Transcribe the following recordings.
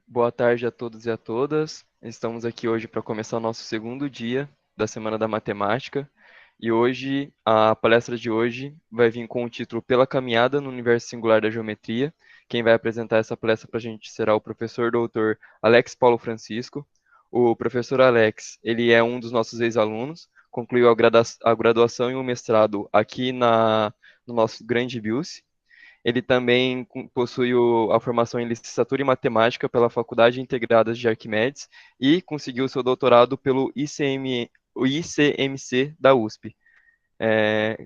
Boa tarde a todos e a todas. Estamos aqui hoje para começar o nosso segundo dia da Semana da Matemática. E hoje, a palestra de hoje vai vir com o título Pela Caminhada no Universo Singular da Geometria. Quem vai apresentar essa palestra para a gente será o professor doutor Alex Paulo Francisco. O professor Alex, ele é um dos nossos ex-alunos, concluiu a graduação e o mestrado aqui no nosso grande BIUSS. Ele também possui a formação em licenciatura em matemática pela Faculdade Integrada de Arquimedes e conseguiu seu doutorado pelo o ICMC da USP.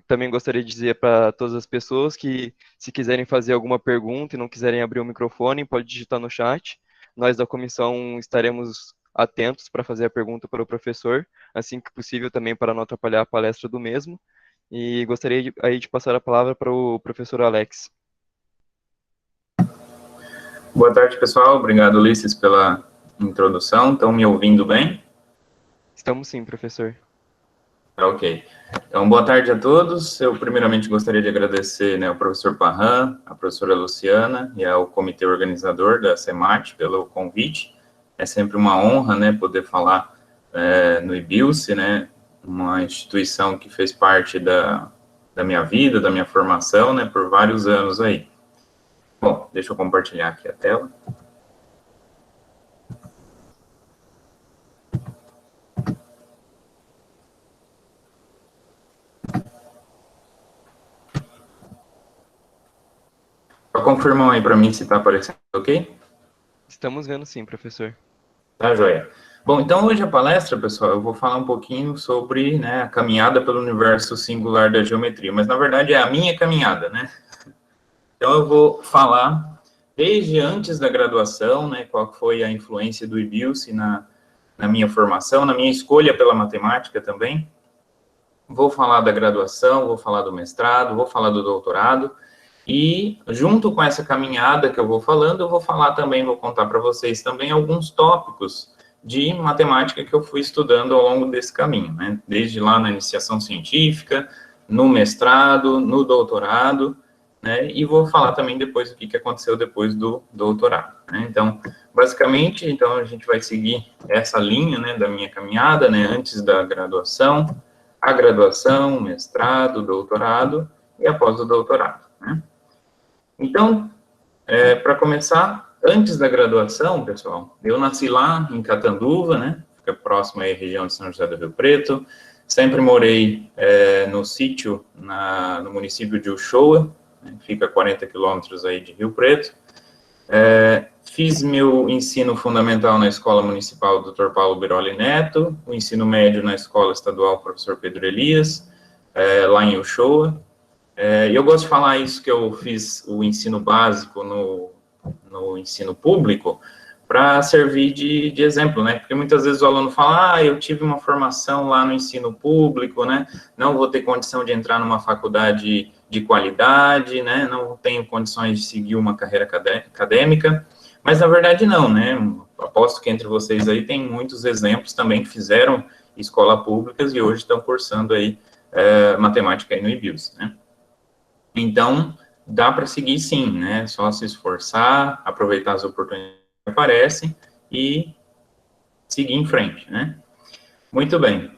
Também gostaria de dizer para todas as pessoas que, se quiserem fazer alguma pergunta e não quiserem abrir o microfone, pode digitar no chat. Nós da comissão estaremos atentos para fazer a pergunta para o professor, assim que possível também para não atrapalhar a palestra do mesmo. E gostaria de passar a palavra para o professor Alex. Boa tarde, pessoal. Obrigado, Ulisses, pela introdução. Estão me ouvindo bem? Estamos sim, professor. Ok. Então, boa tarde a todos. Eu, primeiramente, gostaria de agradecer ao professor Parran, a professora Luciana e ao comitê organizador da CEMAT pelo convite. É sempre uma honra, poder falar no IBIUSS, uma instituição que fez parte da minha vida, da minha formação, por vários anos aí. Bom, deixa eu compartilhar aqui a tela. Só confirmam aí para mim se está aparecendo, ok? Estamos vendo sim, professor. Tá, joia. Bom, então hoje a palestra, pessoal, eu vou falar um pouquinho sobre a caminhada pelo universo singular da geometria, mas na verdade é a minha caminhada, Então eu vou falar desde antes da graduação, qual foi a influência do IBIUSS na minha formação, na minha escolha pela matemática também. Vou falar da graduação, vou falar do mestrado, vou falar do doutorado, e junto com essa caminhada que eu vou falando, eu vou falar também, vou contar para vocês também alguns tópicos de matemática que eu fui estudando ao longo desse caminho, Desde lá na iniciação científica, no mestrado, no doutorado, E vou falar também depois o que aconteceu depois do doutorado, Então, basicamente, a gente vai seguir essa linha, da minha caminhada, antes da graduação, a graduação, mestrado, doutorado e após o doutorado, Então, para começar, antes da graduação, pessoal, eu nasci lá em Catanduva, fica próximo aí à região de São José do Rio Preto, sempre morei no sítio, no município de Uchoa, fica a 40 quilômetros aí de Rio Preto. Fiz meu ensino fundamental na Escola Municipal Dr. Paulo Biroli Neto, o ensino médio na Escola Estadual Professor Pedro Elias, lá em Uchoa. E eu gosto de falar isso, que eu fiz o ensino básico no ensino público, para servir de exemplo, Porque muitas vezes o aluno fala, eu tive uma formação lá no ensino público, Não vou ter condição de entrar numa faculdade de qualidade, Não tenho condições de seguir uma carreira acadêmica, mas na verdade não, Aposto que entre vocês aí tem muitos exemplos também que fizeram escola públicas e hoje estão cursando aí matemática aí no IBIUSS, Então, dá para seguir sim, Só se esforçar, aproveitar as oportunidades que aparecem e seguir em frente, Muito bem.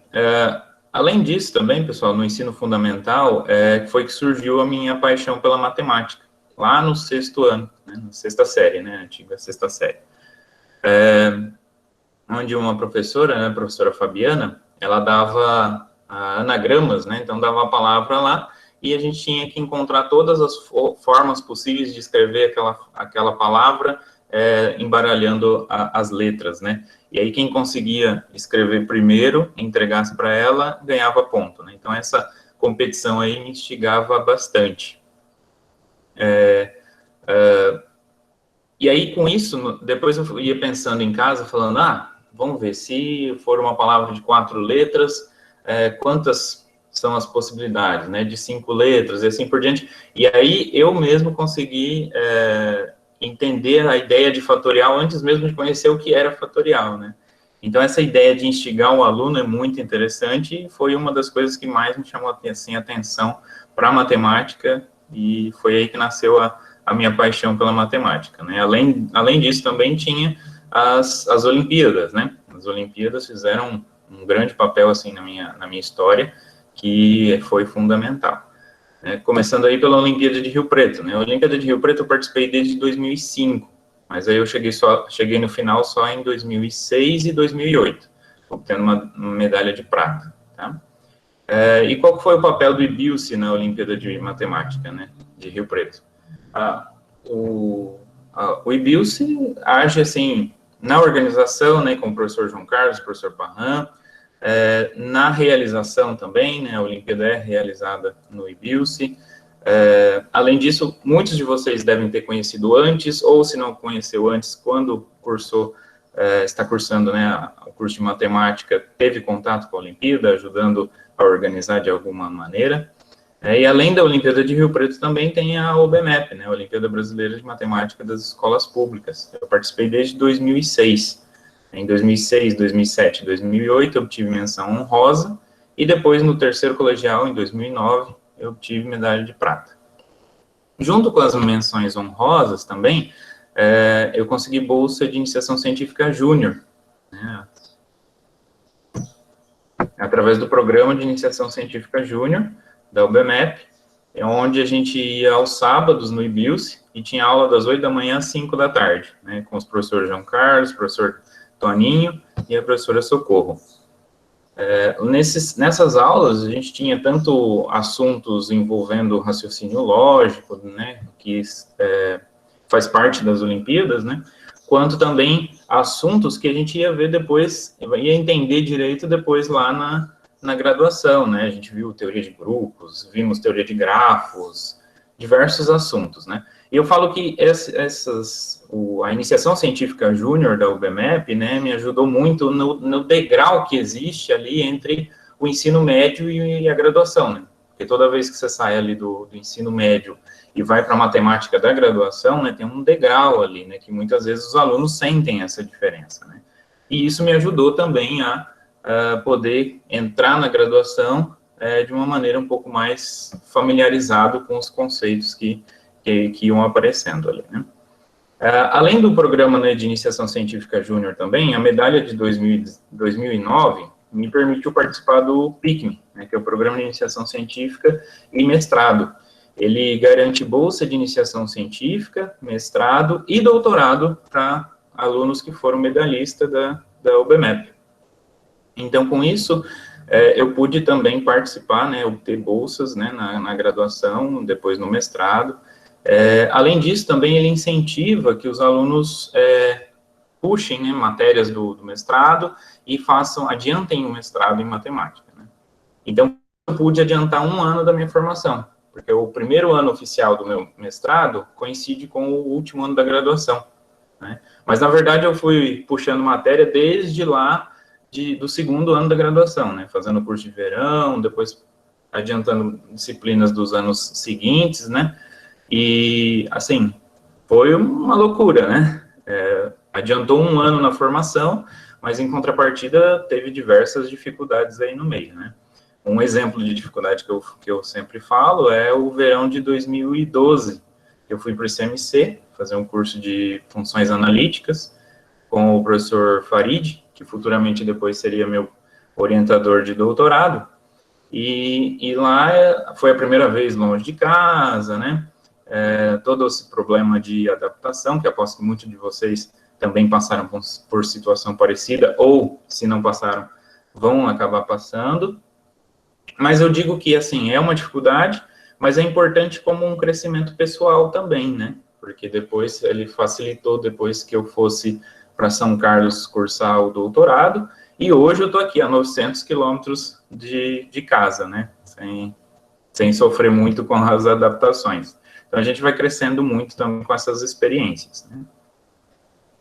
Além disso também, pessoal, no ensino fundamental, foi que surgiu a minha paixão pela matemática, lá no sexto ano, na sexta série, antiga sexta série. Onde uma professora, a professora Fabiana, ela dava anagramas, Então, dava a palavra lá, e a gente tinha que encontrar todas as formas possíveis de escrever aquela palavra, embaralhando as letras, E aí quem conseguia escrever primeiro, entregasse para ela, ganhava ponto, Então essa competição aí me instigava bastante. E aí com isso, depois eu ia pensando em casa, falando, vamos ver, se for uma palavra de 4 letras, quantas são as possibilidades, de 5 letras e assim por diante. E aí eu mesmo consegui entender a ideia de fatorial antes mesmo de conhecer o que era fatorial, Então, essa ideia de instigar o aluno é muito interessante e foi uma das coisas que mais me chamou assim, a atenção para a matemática, e foi aí que nasceu a minha paixão pela matemática, né? Além disso, também tinha as Olimpíadas, né? As Olimpíadas fizeram um grande papel, assim, na minha história, que foi fundamental. Né? Começando aí pela Olimpíada de Rio Preto, né? A Olimpíada de Rio Preto eu participei desde 2005, mas aí eu cheguei no final só em 2006 e 2008, obtendo uma medalha de prata, tá? E qual foi o papel do IBILSE na Olimpíada de Matemática, né, de Rio Preto? O IBILSE age, assim, na organização, né, com o professor João Carlos, professor Parram, na realização também, né, a Olimpíada é realizada no IBILSE. Além disso, muitos de vocês devem ter conhecido antes, ou se não conheceu antes, quando está cursando, né, o curso de matemática, teve contato com a Olimpíada, ajudando a organizar de alguma maneira. E além da Olimpíada de Rio Preto, também tem a OBMEP, né, a Olimpíada Brasileira de Matemática das Escolas Públicas. Eu participei desde 2006. Em 2006, 2007, 2008, eu obtive menção honrosa, e depois, no terceiro colegial, em 2009, eu obtive medalha de prata. Junto com as menções honrosas também, eu consegui bolsa de iniciação científica júnior, né, através do programa de iniciação científica júnior da UBMEP, onde a gente ia aos sábados no IBILSE e tinha aula das 8 da manhã às 5 da tarde, né, com os professores João Carlos, professor Toninho e a professora Socorro. Nessas aulas, a gente tinha tanto assuntos envolvendo raciocínio lógico, né, que faz parte das Olimpíadas, né, quanto também assuntos que a gente ia ver depois, ia entender direito depois lá na graduação, né, a gente viu teoria de grupos, vimos teoria de grafos, diversos assuntos, né. E eu falo que a iniciação científica júnior da UBMEP, né, me ajudou muito no degrau que existe ali entre o ensino médio e a graduação, né? Porque toda vez que você sai ali do ensino médio e vai para a matemática da graduação, né, tem um degrau ali, né, que muitas vezes os alunos sentem essa diferença, né? E isso me ajudou também a poder entrar na graduação de uma maneira um pouco mais familiarizado com os conceitos que iam aparecendo ali, né? Além do programa, né, de iniciação científica júnior também, a medalha de 2009 me permitiu participar do PICME, né, que é o Programa de Iniciação Científica e Mestrado. Ele garante bolsa de iniciação científica, mestrado e doutorado para alunos que foram medalhistas da UBMEP. Então, com isso, eu pude também participar, né, obter bolsas, né, na graduação, depois no mestrado. Além disso, também ele incentiva que os alunos puxem, né, matérias do mestrado e adiantem o mestrado em matemática, né? Então, eu pude adiantar um ano da minha formação, porque o primeiro ano oficial do meu mestrado coincide com o último ano da graduação, né? Mas, na verdade, eu fui puxando matéria desde lá do segundo ano da graduação, né? Fazendo curso de verão, depois adiantando disciplinas dos anos seguintes, né? E, assim, foi uma loucura, né? Adiantou um ano na formação, mas, em contrapartida, teve diversas dificuldades aí no meio, né? Um exemplo de dificuldade que eu sempre falo é o verão de 2012. Eu fui para o ICMC fazer um curso de funções analíticas com o professor Farid, que futuramente depois seria meu orientador de doutorado, e lá foi a primeira vez longe de casa, né? Todo esse problema de adaptação, que aposto que muitos de vocês também passaram por situação parecida, ou, se não passaram, vão acabar passando. Mas eu digo que, assim, é uma dificuldade, mas é importante como um crescimento pessoal também, né? Porque depois ele facilitou, depois que eu fosse para São Carlos cursar o doutorado, e hoje eu estou aqui a 900 quilômetros de casa, né? Sem sofrer muito com as adaptações. Então, a gente vai crescendo muito também com essas experiências, né?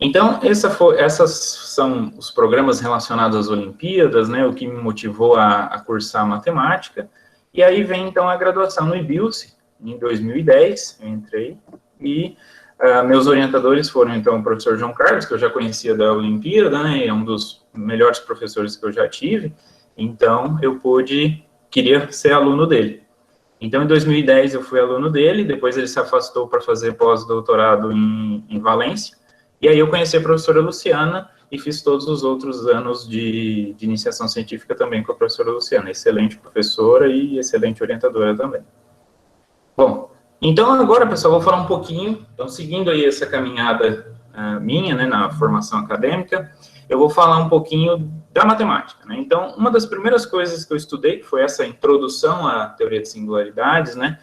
Então, essas são os programas relacionados às Olimpíadas, né, o que me motivou a cursar matemática, e aí vem, então, a graduação no IBILSE, em 2010, eu entrei, e meus orientadores foram, então, o professor João Carlos, que eu já conhecia da Olimpíada, né, é um dos melhores professores que eu já tive, então, queria ser aluno dele. Então, em 2010, eu fui aluno dele, depois ele se afastou para fazer pós-doutorado em Valência, e aí eu conheci a professora Luciana e fiz todos os outros anos de iniciação científica também com a professora Luciana, excelente professora e excelente orientadora também. Bom, então agora, pessoal, vou falar um pouquinho, então seguindo aí essa caminhada minha, né, na formação acadêmica, eu vou falar um pouquinho da matemática, né? Então, uma das primeiras coisas que eu estudei foi essa introdução à teoria de singularidades, né?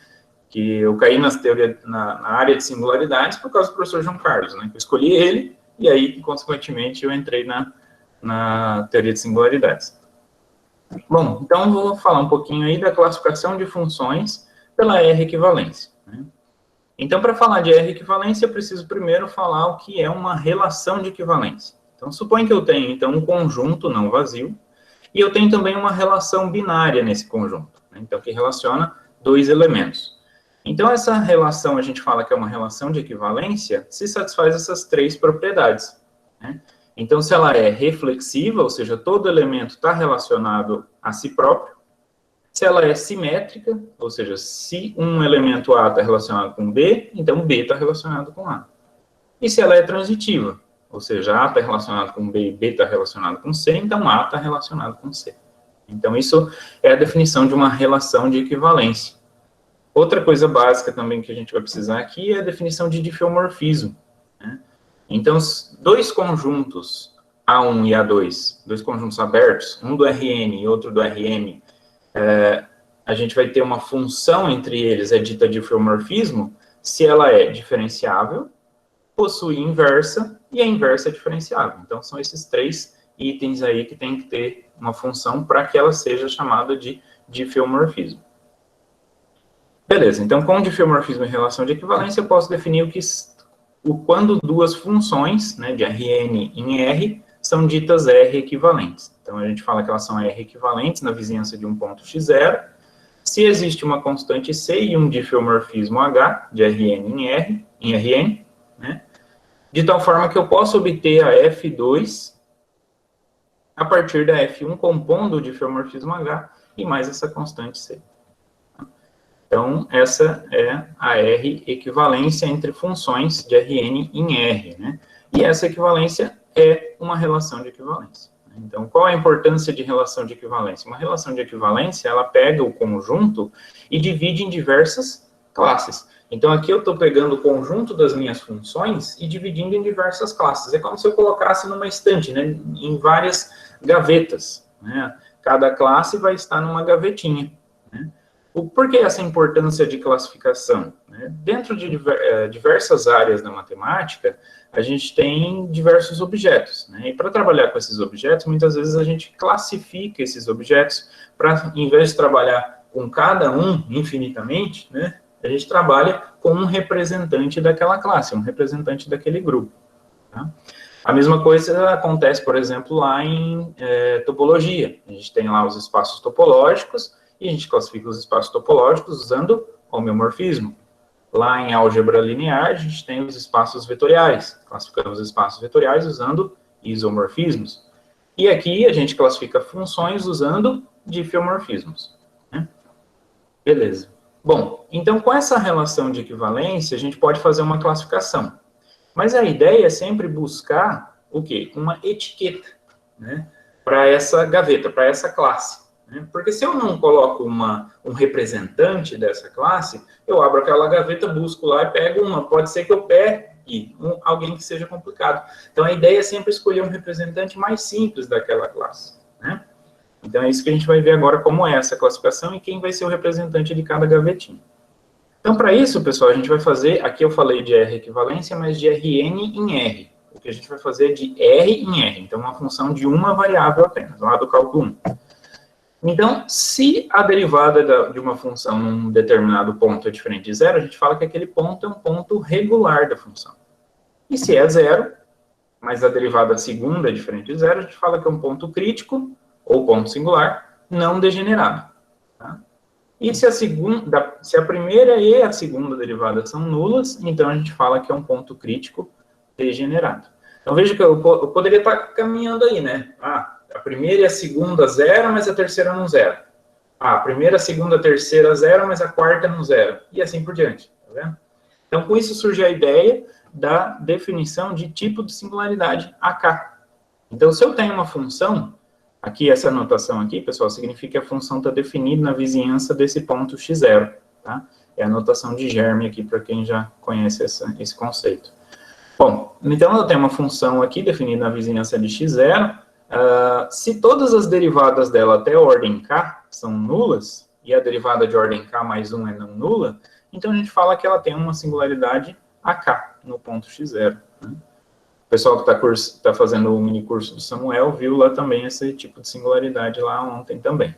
Que eu caí na área de singularidades por causa do professor João Carlos, né? Eu escolhi ele e aí, consequentemente, eu entrei na teoria de singularidades. Bom, então vou falar um pouquinho aí da classificação de funções pela R-equivalência, né? Então, para falar de R-equivalência, eu preciso primeiro falar o que é uma relação de equivalência. Então, suponha que eu tenho, então, um conjunto não vazio, e eu tenho também uma relação binária nesse conjunto, né? Então, que relaciona dois elementos. Então, essa relação, a gente fala que é uma relação de equivalência, se satisfaz essas três propriedades, né? Então, se ela é reflexiva, ou seja, todo elemento está relacionado a si próprio, se ela é simétrica, ou seja, se um elemento A está relacionado com B, então B está relacionado com A. E se ela é transitiva, ou seja, A está relacionado com B e B está relacionado com C, então A está relacionado com C. Então, isso é a definição de uma relação de equivalência. Outra coisa básica também que a gente vai precisar aqui é a definição de difiomorfismo, né? Então, dois conjuntos A1 e A2, dois conjuntos abertos, um do Rn e outro do Rm, a gente vai ter uma função entre eles, é dita difiomorfismo, se ela é diferenciável, possui inversa, e a inversa é diferenciável. Então, são esses três itens aí que tem que ter uma função para que ela seja chamada de difiomorfismo. Beleza, então, com difiomorfismo em relação de equivalência, eu posso definir quando duas funções, né, de Rn em R, são ditas R equivalentes. Então, a gente fala que elas são R equivalentes na vizinhança de um ponto x0, se existe uma constante C e um difiomorfismo H, de Rn em Rn, né, de tal forma que eu posso obter a F2 a partir da F1 compondo o difiomorfismo H e mais essa constante C. Então, essa é a R equivalência entre funções de Rn em R, né? E essa equivalência é uma relação de equivalência. Então, qual a importância de relação de equivalência? Uma relação de equivalência, ela pega o conjunto e divide em diversas classes. Então, aqui eu estou pegando o conjunto das minhas funções e dividindo em diversas classes. É como se eu colocasse numa estante, né, em várias gavetas, né? Cada classe vai estar numa gavetinha, né? Por que essa importância de classificação? Dentro de diversas áreas da matemática, a gente tem diversos objetos, né? E para trabalhar com esses objetos, muitas vezes a gente classifica esses objetos para, em vez de trabalhar com cada um infinitamente, né, a gente trabalha com um representante daquela classe, um representante daquele grupo, tá? A mesma coisa acontece, por exemplo, lá em topologia. A gente tem lá os espaços topológicos e a gente classifica os espaços topológicos usando homeomorfismo. Lá em álgebra linear, a gente tem os espaços vetoriais. Classificamos os espaços vetoriais usando isomorfismos. E aqui a gente classifica funções usando difiomorfismos, né? Beleza. Bom, então com essa relação de equivalência, a gente pode fazer uma classificação. Mas a ideia é sempre buscar o quê? Uma etiqueta, né, para essa gaveta, para essa classe. Porque se eu não coloco um representante dessa classe, eu abro aquela gaveta, busco lá e pego uma. Pode ser que eu pegue alguém que seja complicado. Então, a ideia é sempre escolher um representante mais simples daquela classe, né? Então, é isso que a gente vai ver agora, como é essa classificação e quem vai ser o representante de cada gavetinha. Então, para isso, pessoal, a gente vai fazer, aqui eu falei de R equivalência, mas de Rn em R. O que a gente vai fazer é de R em R. Então, uma função de uma variável apenas, lá do cálculo 1. Então, se a derivada de uma função num determinado ponto é diferente de zero, a gente fala que aquele ponto é um ponto regular da função. E se é zero, mas a derivada segunda é diferente de zero, a gente fala que é um ponto crítico, ou ponto singular, não degenerado, tá? E se a primeira e a segunda derivada são nulas, então a gente fala que é um ponto crítico degenerado. Então, veja que eu poderia estar caminhando aí, né? A primeira e a segunda zero, mas a terceira não zero. a primeira, segunda, terceira, zero, mas a quarta não zero. E assim por diante, tá vendo? Então, com isso surge a ideia da definição de tipo de singularidade AK. Então, se eu tenho uma função, aqui essa anotação aqui, pessoal, significa que a função está definida na vizinhança desse ponto x0, tá? É a notação de germe aqui, para quem já conhece esse conceito. Bom, então eu tenho uma função aqui definida na vizinhança de x0, se todas as derivadas dela até a ordem k são nulas, e a derivada de ordem k mais 1 é não nula, então a gente fala que ela tem uma singularidade AK no ponto x0. Né? O pessoal que está fazendo o mini curso do Samuel viu lá também esse tipo de singularidade lá ontem também.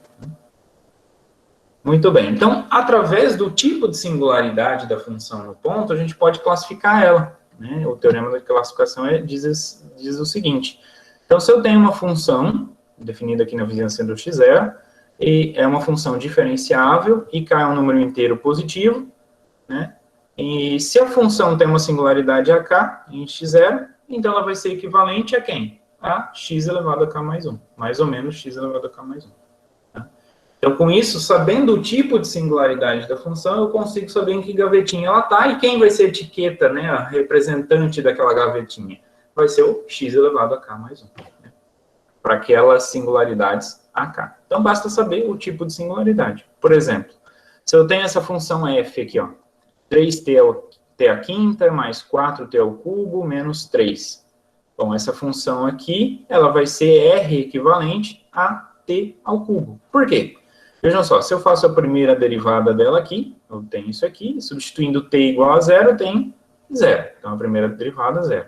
Muito bem, então, através do tipo de singularidade da função no ponto, a gente pode classificar ela. Né? O teorema da classificação diz o seguinte: então, se eu tenho uma função, definida aqui na vizinhança do x0, e é uma função diferenciável, e k é um número inteiro positivo, né? E se a função tem uma singularidade AK em x0, então ela vai ser equivalente a quem? A x elevado a k mais 1. Mais ou menos x elevado a k mais 1. Tá? Então, com isso, sabendo o tipo de singularidade da função, eu consigo saber em que gavetinha ela está e quem vai ser a etiqueta, né, a representante daquela gavetinha. Vai ser o x elevado a k mais 1. Né? Para aquelas singularidades AK. Então, basta saber o tipo de singularidade. Por exemplo, se eu tenho essa função f aqui, ó, 3t à quinta mais 4t ao cubo menos 3. Bom, essa função aqui, ela vai ser r equivalente a t ao cubo. Por quê? Vejam só, se eu faço a primeira derivada dela aqui, eu tenho isso aqui, substituindo t igual a zero, eu tenho zero. Então, a primeira derivada, zero.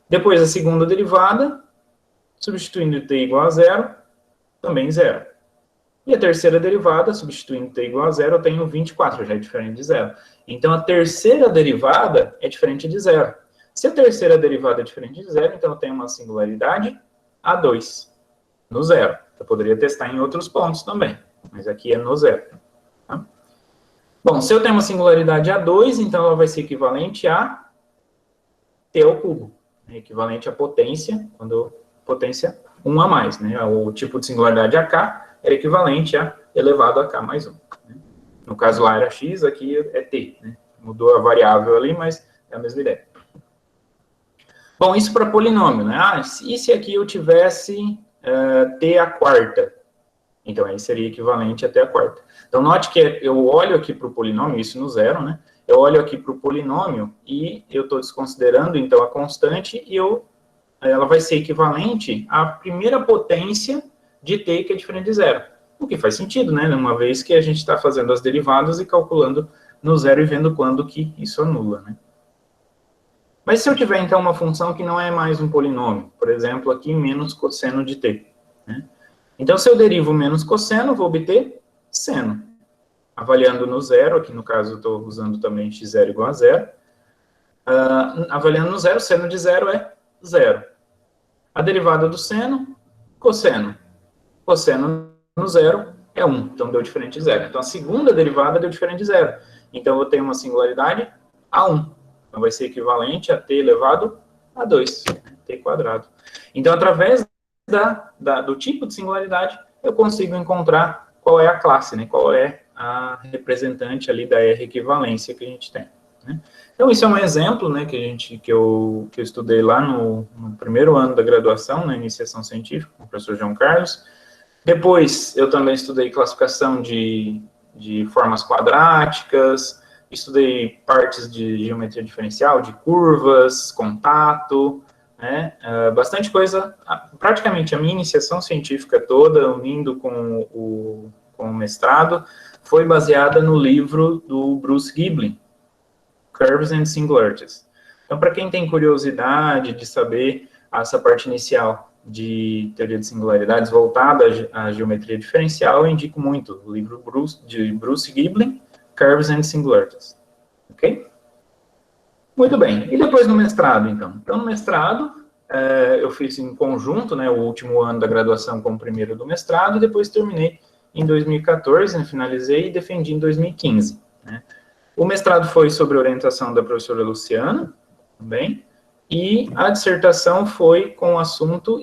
Depois, a segunda derivada, substituindo t igual a zero, também zero. E a terceira derivada, substituindo t igual a zero, eu tenho 24, já é diferente de zero. Então, a terceira derivada é diferente de zero. Se a terceira derivada é diferente de zero, então eu tenho uma singularidade A2, no zero. Eu poderia testar em outros pontos também, mas aqui é no zero. Tá? Bom, se eu tenho uma singularidade A2, então ela vai ser equivalente a t ao cubo. Equivalente à potência, quando potência 1 a mais. Né? O tipo de singularidade AK era equivalente a elevado a k mais 1. Né? No caso lá era x, aqui é t. Né? Mudou a variável ali, mas é a mesma ideia. Bom, isso para polinômio, né? E se aqui eu tivesse t à quarta? Então, aí seria equivalente a t à quarta. Então, note que eu olho aqui para o polinômio, isso no zero, né? Eu olho aqui para o polinômio e eu estou desconsiderando, então, a constante e ela vai ser equivalente à primeira potência de t, que é diferente de zero. O que faz sentido, né? Uma vez que a gente está fazendo as derivadas e calculando no zero e vendo quando que isso anula, né? Mas se eu tiver, então, uma função que não é mais um polinômio, por exemplo, aqui, menos cosseno de t, né? Então, se eu derivo menos cosseno, vou obter seno. Avaliando no zero, aqui no caso eu estou usando também x0 igual a zero. Avaliando no zero, seno de zero é zero. A derivada do seno, cosseno. Cosseno no zero é 1, então deu diferente de zero. Então, a segunda derivada deu diferente de zero. Então, eu tenho uma singularidade a1. Então, vai ser equivalente a t elevado a 2, t quadrado. Então, através do tipo de singularidade, eu consigo encontrar qual é a classe, né? Qual é a representante ali da R equivalência que a gente tem. Né? Então, isso é um exemplo, né, que eu estudei lá no primeiro ano da graduação, na iniciação científica, com o professor João Carlos. Depois, eu também estudei classificação de formas quadráticas, estudei partes de geometria diferencial, de curvas, contato, né? Bastante coisa. Praticamente a minha iniciação científica toda, unindo com o mestrado, foi baseada no livro do Bruce Giblin, Curves and Singularities. Então, para quem tem curiosidade de saber essa parte inicial de teoria de singularidades voltada à geometria diferencial, eu indico muito o livro de Bruce Giblin, Curves and Singularities. Ok? Muito bem. E depois no mestrado, então? Então, no mestrado, eu fiz em conjunto, né, o último ano da graduação com o primeiro do mestrado, e depois terminei em 2014, né, finalizei e defendi em 2015. Né? O mestrado foi sobre orientação da professora Luciana, também, e a dissertação foi com o assunto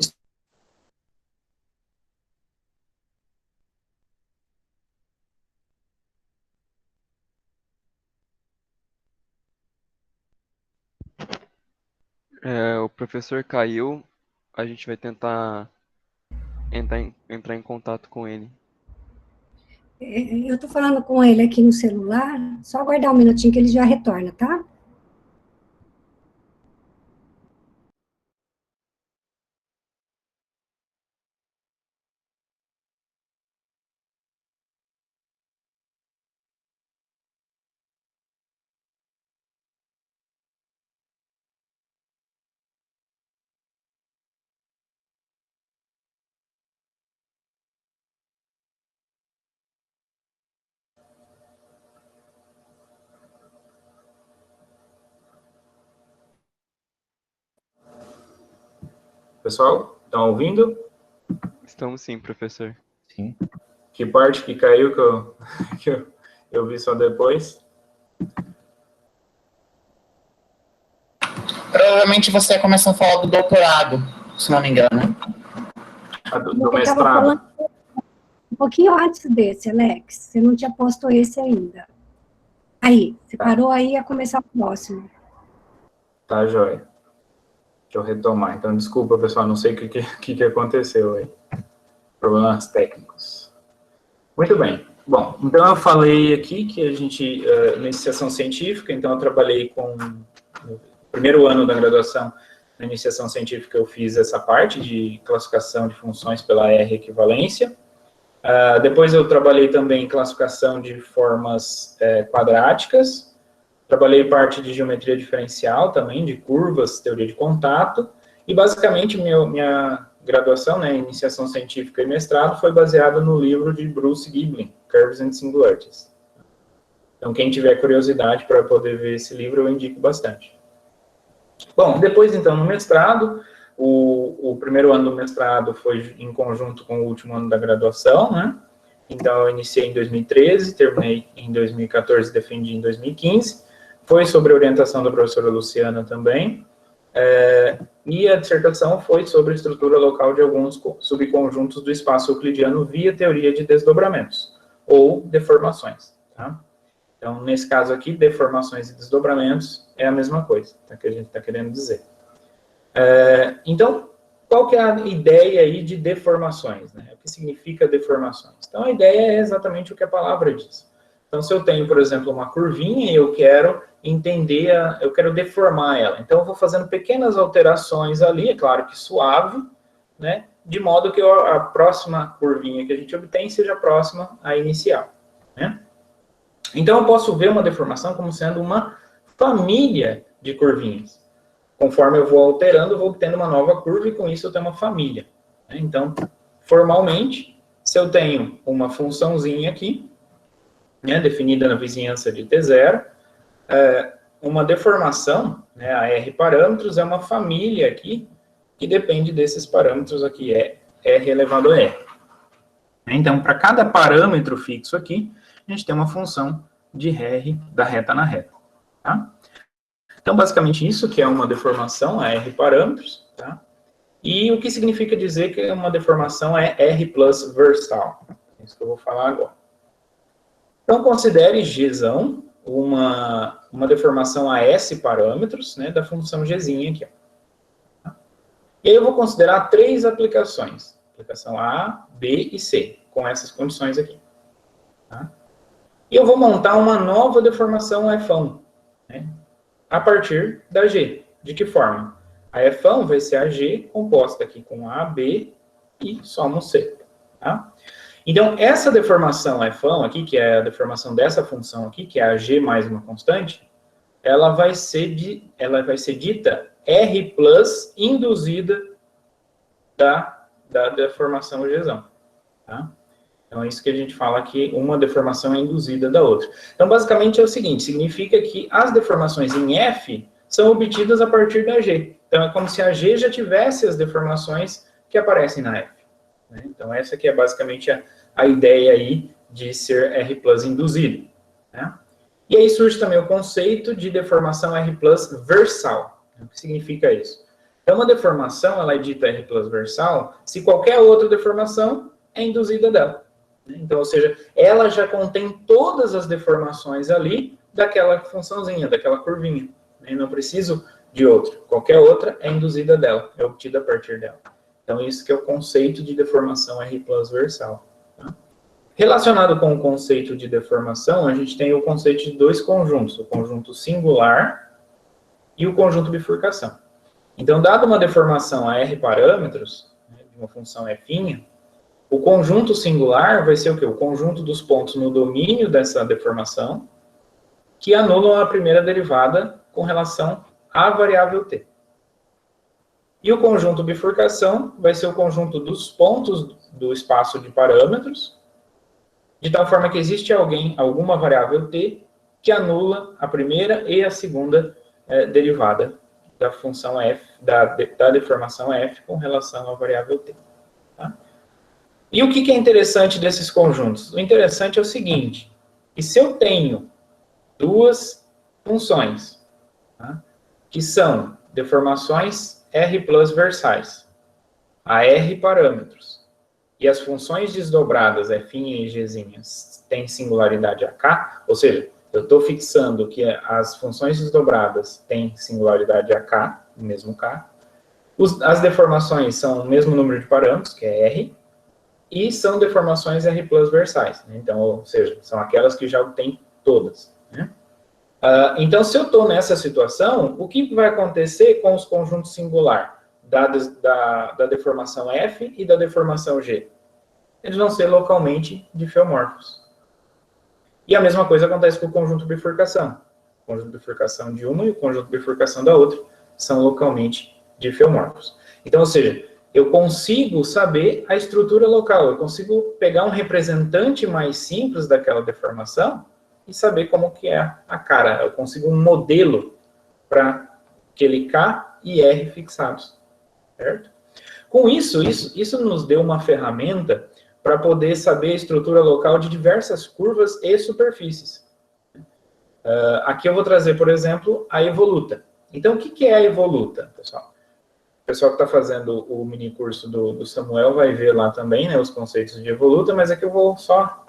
O professor caiu, a gente vai tentar entrar em contato com ele. Eu tô falando com ele aqui no celular, só aguardar um minutinho que ele já retorna, tá? Pessoal, estão ouvindo? Estamos sim, professor. Sim. Que parte que caiu que eu vi só depois? Provavelmente você começou a falar do doutorado, se não me engano. Do mestrado. Um pouquinho antes desse, Alex. Você não tinha posto esse ainda. Aí, você parou aí, ia começar o próximo. Tá, joia. Deixa eu retomar. Então, desculpa, pessoal, não sei o que aconteceu aí. Problemas técnicos. Muito bem. Bom, então eu falei aqui que a gente, na iniciação científica, então eu trabalhei no primeiro ano da graduação, na iniciação científica eu fiz essa parte de classificação de funções pela R-equivalência. Depois eu trabalhei também em classificação de formas quadráticas, trabalhei parte de geometria diferencial também, de curvas, teoria de contato, e basicamente minha graduação, né, iniciação científica e mestrado, foi baseada no livro de Bruce Giblin, Curves and Singularities. Então, quem tiver curiosidade para poder ver esse livro, eu indico bastante. Bom, depois, então, no mestrado, o primeiro ano do mestrado foi em conjunto com o último ano da graduação, né? Então, eu iniciei em 2013, terminei em 2014, defendi em 2015. Foi sobre a orientação da professora Luciana também. E a dissertação foi sobre a estrutura local de alguns subconjuntos do espaço euclidiano via teoria de desdobramentos, ou deformações, tá? Então, nesse caso aqui, deformações e desdobramentos é a mesma coisa, tá, que a gente está querendo dizer. Então, qual que é a ideia aí de deformações, né? O que significa deformações? Então, a ideia é exatamente o que a palavra diz. Então, se eu tenho, por exemplo, uma curvinha e eu quero entender, eu quero deformar ela. Então, eu vou fazendo pequenas alterações ali, é claro que suave, né? De modo que a próxima curvinha que a gente obtém seja próxima à inicial, né? Então, eu posso ver uma deformação como sendo uma família de curvinhas. Conforme eu vou alterando, eu vou obtendo uma nova curva e com isso eu tenho uma família, né? Então, formalmente, se eu tenho uma funçãozinha aqui, né, definida na vizinhança de T0, uma deformação, né, a R parâmetros, é uma família aqui que depende desses parâmetros aqui, R elevado a R. Então, para cada parâmetro fixo aqui, a gente tem uma função de R da reta na reta, tá? Então, basicamente, isso que é uma deformação, a R parâmetros, tá? E o que significa dizer que uma deformação é R plus versal? É isso que eu vou falar agora. Então, considere Gzão uma deformação a S parâmetros, né, da função Gzinha aqui, ó. E aí eu vou considerar 3 aplicações. Aplicação A, B e C, com essas condições aqui, tá? E eu vou montar uma nova deformação Fão, né, a partir da G. De que forma? A Fão vai ser a G composta aqui com A, B e somo C, tá? Então, essa deformação Fão aqui, que é a deformação dessa função aqui, que é a G mais uma constante, ela vai ser dita R plus induzida da deformação Gzão, tá? Então, é isso que a gente fala que uma deformação é induzida da outra. Então, basicamente é o seguinte, significa que as deformações em F são obtidas a partir da G. Então, é como se a G já tivesse as deformações que aparecem na F, né? Então, essa aqui é basicamente a ideia aí de ser R plus induzido, né? E aí surge também o conceito de deformação R plus versal. O que significa isso? Então, uma deformação, ela é dita R plus versal se qualquer outra deformação é induzida dela. Então, ou seja, ela já contém todas as deformações ali daquela funçãozinha, daquela curvinha. Eu não preciso de outra. Qualquer outra é induzida dela, é obtida a partir dela. Então, isso que é o conceito de deformação R plus versal. Tá? Relacionado com o conceito de deformação, a gente tem o conceito de dois conjuntos, o conjunto singular e o conjunto bifurcação. Então, dada uma deformação a R parâmetros, né, de uma função f', o conjunto singular vai ser o quê? O conjunto dos pontos no domínio dessa deformação que anulam a primeira derivada com relação à variável t. E o conjunto bifurcação vai ser o conjunto dos pontos do espaço de parâmetros, de tal forma que existe alguma variável t que anula a primeira e a segunda derivada da função f, da deformação f com relação à variável t. Tá? E o que é interessante desses conjuntos? O interessante é o seguinte, que se eu tenho duas funções, tá, que são deformações R plus versais, a R parâmetros, e as funções desdobradas, f' e g' têm singularidade AK, ou seja, eu estou fixando que as funções desdobradas têm singularidade AK, o mesmo K, as deformações são o mesmo número de parâmetros, que é R, e são deformações R plus versais, né? Então, ou seja, são aquelas que já têm todas, né? Então, se eu estou nessa situação, o que vai acontecer com os conjuntos singular da deformação F e da deformação G? Eles vão ser localmente diffeomorfos. E a mesma coisa acontece com o conjunto bifurcação. O conjunto bifurcação de uma e o conjunto bifurcação da outra são localmente diffeomorfos. Então, ou seja, eu consigo saber a estrutura local, eu consigo pegar um representante mais simples daquela deformação e saber como que é a cara. Eu consigo um modelo para aquele K e R fixados, certo? Com isso nos deu uma ferramenta para poder saber a estrutura local de diversas curvas e superfícies. Aqui eu vou trazer, por exemplo, a evoluta. Então, o que é a evoluta, pessoal? O pessoal que está fazendo o mini curso do Samuel vai ver lá também, né, os conceitos de evoluta, mas aqui eu vou só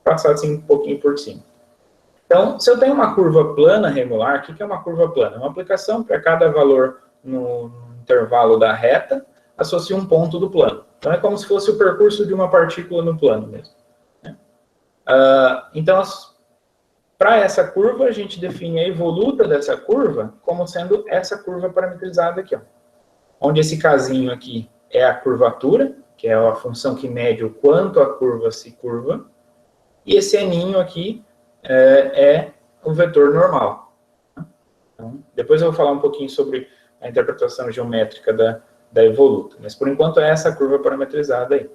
passar assim um pouquinho por cima. Então, se eu tenho uma curva plana regular, o que é uma curva plana? É uma aplicação para cada valor no intervalo da reta, associa um ponto do plano. Então, é como se fosse o percurso de uma partícula no plano mesmo. Né? Então, para essa curva, a gente define a evoluta dessa curva como sendo essa curva parametrizada aqui, ó. Onde esse casinho aqui é a curvatura, que é a função que mede o quanto a curva se curva, e esse aninho aqui é o vetor normal. Então, depois eu vou falar um pouquinho sobre a interpretação geométrica da evoluta, mas por enquanto é essa curva parametrizada aí.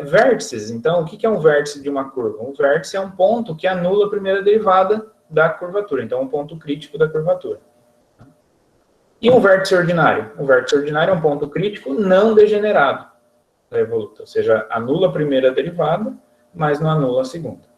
Vértices, então, o que é um vértice de uma curva? Um vértice é um ponto que anula a primeira derivada da curvatura, então é um ponto crítico da curvatura. E um vértice ordinário? Um vértice ordinário é um ponto crítico não degenerado da evoluta, ou seja, anula a primeira derivada, mas não anula a segunda.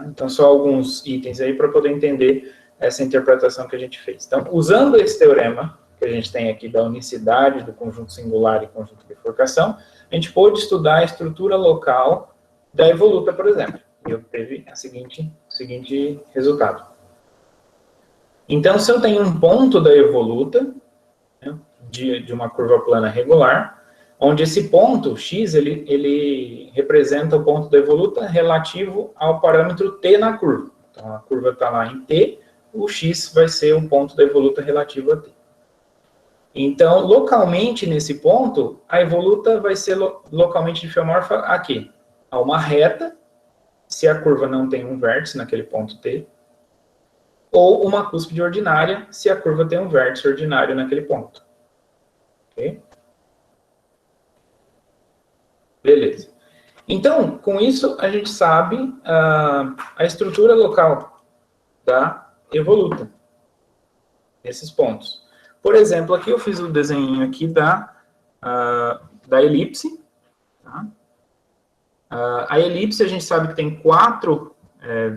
Então, só alguns itens aí para poder entender essa interpretação que a gente fez. Então, usando esse teorema que a gente tem aqui da unicidade do conjunto singular e conjunto de bifurcação, a gente pôde estudar a estrutura local da evoluta, por exemplo. E obteve o seguinte resultado. Então, se eu tenho um ponto da evoluta, né, de uma curva plana regular, onde esse ponto, x, ele representa o ponto da evoluta relativo ao parâmetro t na curva. Então, a curva está lá em t, o x vai ser o ponto da evoluta relativo a t. Então, localmente, nesse ponto, a evoluta vai ser localmente diffeomorfa a quê? A uma reta, se a curva não tem um vértice naquele ponto t, ou uma cúspide ordinária, se a curva tem um vértice ordinário naquele ponto. Ok? Beleza. Então, com isso, a gente sabe a estrutura local da evoluta, nesses pontos. Por exemplo, aqui eu fiz o desenho aqui da elipse. Tá? A elipse, a gente sabe que tem 4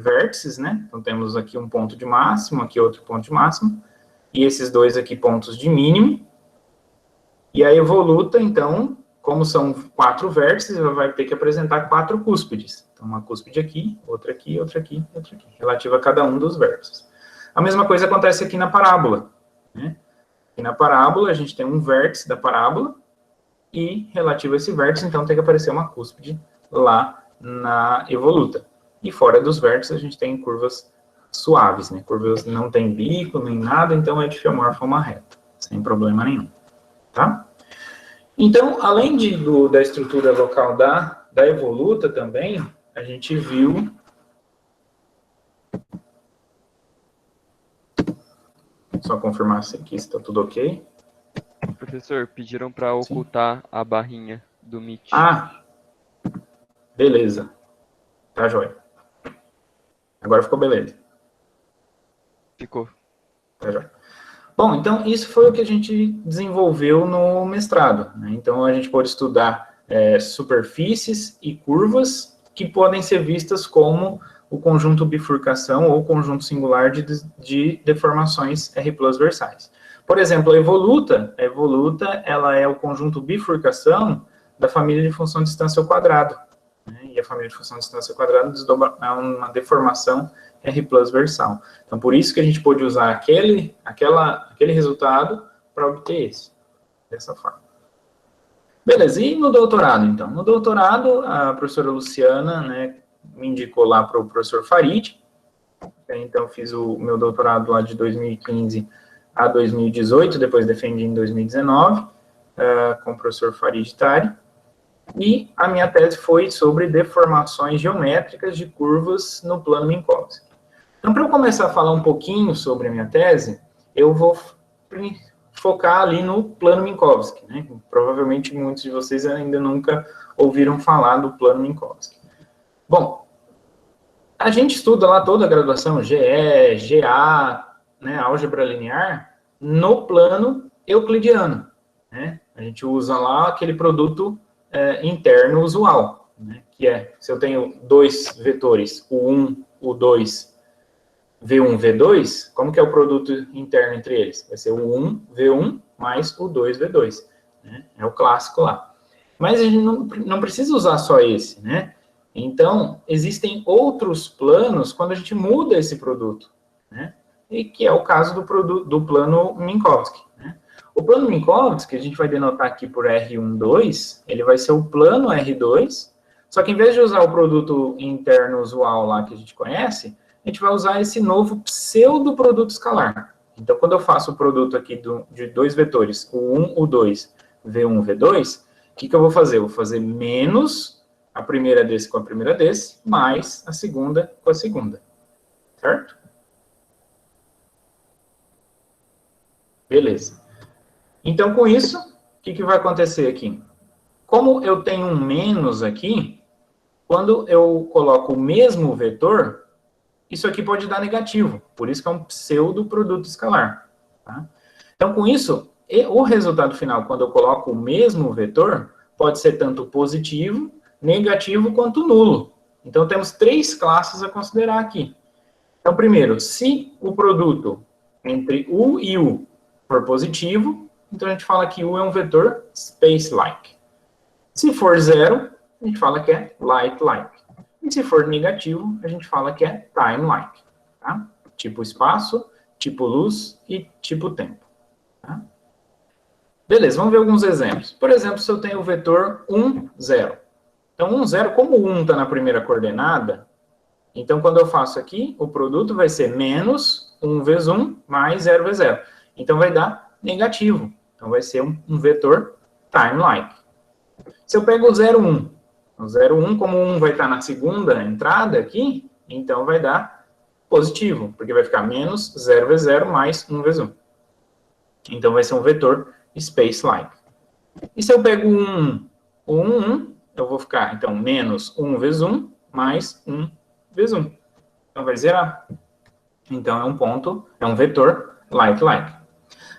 vértices, né? Então, temos aqui um ponto de máximo, aqui outro ponto de máximo, e esses dois aqui pontos de mínimo. E a evoluta, então, como são 4 vértices, ela vai ter que apresentar 4 cúspides. Então, uma cúspide aqui, outra aqui, outra aqui, outra aqui, relativa a cada um dos vértices. A mesma coisa acontece aqui na parábola, né? E na parábola, a gente tem um vértice da parábola, e relativo a esse vértice, então, tem que aparecer uma cúspide lá na evoluta. E fora dos vértices, a gente tem curvas suaves, né? Curvas não tem bico, nem nada, então é difiomorfa uma reta, sem problema nenhum, tá? Então, além da estrutura local da evoluta também, a gente viu... Só confirmar se aqui está tudo ok. Professor, pediram para ocultar a barrinha do Meet. Ah, beleza. Tá, joia. Agora ficou beleza. Ficou. Tá, joia. Bom, então, isso foi o que a gente desenvolveu no mestrado, né? Então, a gente pode estudar superfícies e curvas que podem ser vistas como o conjunto bifurcação ou conjunto singular de deformações R+ versais. Por exemplo, a evoluta, ela é o conjunto bifurcação da família de função de distância ao quadrado, né? E a família de função de distância ao quadrado é uma deformação R+ versal. Então, por isso que a gente pôde usar aquele resultado para obter esse, dessa forma. Beleza, e no doutorado, então? No doutorado, a professora Luciana, né, me indicou lá para o professor Farid. Então, fiz o meu doutorado lá de 2015 a 2018, depois defendi em 2019, com o professor Farid Tari. E a minha tese foi sobre deformações geométricas de curvas no plano Minkowski. Então, para eu começar a falar um pouquinho sobre a minha tese, eu vou focar ali no plano Minkowski, né? Provavelmente muitos de vocês ainda nunca ouviram falar do plano Minkowski. Bom, a gente estuda lá toda a graduação, GE, GA, né, álgebra linear, no plano euclidiano, né? A gente usa lá aquele produto interno usual, né? Que é, se eu tenho dois vetores, o 1, o 2, V1, V2, como que é o produto interno entre eles? Vai ser o 1, V1, mais o 2, V2, né? É o clássico lá. Mas a gente não precisa usar só esse, né? Então, existem outros planos quando a gente muda esse produto, né? E que é o caso do plano Minkowski, né? O plano Minkowski, que a gente vai denotar aqui por R12, ele vai ser o plano R2, só que em vez de usar o produto interno usual lá que a gente conhece, a gente vai usar esse novo pseudo-produto escalar. Então, quando eu faço o produto aqui de dois vetores, o 1, o 2, V1, V2, o que eu vou fazer? Eu vou fazer menos a primeira desse com a primeira desse, mais a segunda com a segunda. Certo? Beleza. Então, com isso, o que vai acontecer aqui? Como eu tenho um menos aqui, quando eu coloco o mesmo vetor, isso aqui pode dar negativo. Por isso que é um pseudo-produto escalar. Tá? Então, com isso, o resultado final, quando eu coloco o mesmo vetor, pode ser tanto positivo, negativo, quanto nulo. Então, temos três classes a considerar aqui. Então, primeiro, se o produto entre U e U for positivo, então a gente fala que U é um vetor space-like. Se for zero, a gente fala que é light-like. E se for negativo, a gente fala que é time-like. Tá? Tipo espaço, tipo luz e tipo tempo. Tá? Beleza, vamos ver alguns exemplos. Por exemplo, se eu tenho o vetor 1, 0. Então, 1, 0, como o 1 está na primeira coordenada, então quando eu faço aqui, o produto vai ser menos 1 vezes 1 mais 0 vezes 0. Então, vai dar negativo. Então, vai ser um vetor time-like. Se eu pego o 0, 1, o 0, 1, como o 1 vai estar na segunda entrada aqui, então vai dar positivo, porque vai ficar menos 0 vezes 0 mais 1 vezes 1. Então, vai ser um vetor space-like. E se eu pego o 1, 1, eu vou ficar, então, menos 1 vezes 1 mais 1 vezes 1. Então, vai zerar. Então, é um vetor like-like.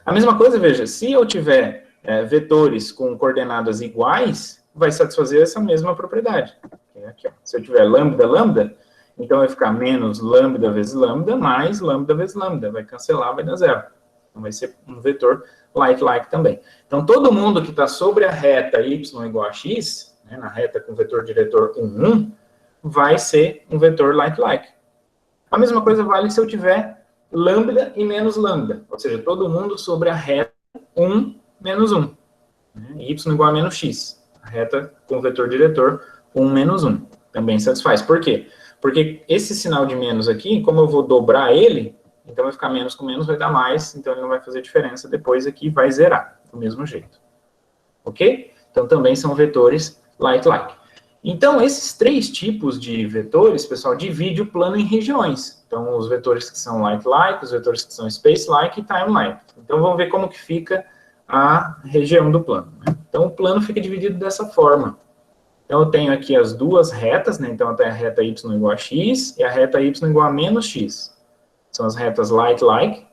A mesma coisa, veja, se eu tiver vetores com coordenadas iguais, vai satisfazer essa mesma propriedade. Aqui, ó. Se eu tiver lambda, lambda, então vai ficar menos lambda vezes lambda mais lambda vezes lambda. Vai cancelar, vai dar zero. Então vai ser um vetor like-like também. Então todo mundo que está sobre a reta y igual a x, né, na reta com vetor diretor 1, 1, vai ser um vetor like-like. A mesma coisa vale se eu tiver lambda e menos lambda. Ou seja, todo mundo sobre a reta 1 menos 1. Né? Y igual a menos x. A reta com o vetor diretor 1 menos 1. Também satisfaz. Por quê? Porque esse sinal de menos aqui, como eu vou dobrar ele, então vai ficar menos com menos, vai dar mais, então ele não vai fazer diferença. Depois aqui vai zerar, do mesmo jeito. Ok? Então também são vetores like-like. Então, esses 3 tipos de vetores, pessoal, divide o plano em regiões. Então, os vetores que são like-like, os vetores que são space-like e time-like. Então, vamos ver como que fica a região do plano. Né? Então, o plano fica dividido dessa forma. Então, eu tenho aqui as duas retas, né? Então, eu tenho a reta y igual a x e a reta y igual a menos x. São as retas like-like.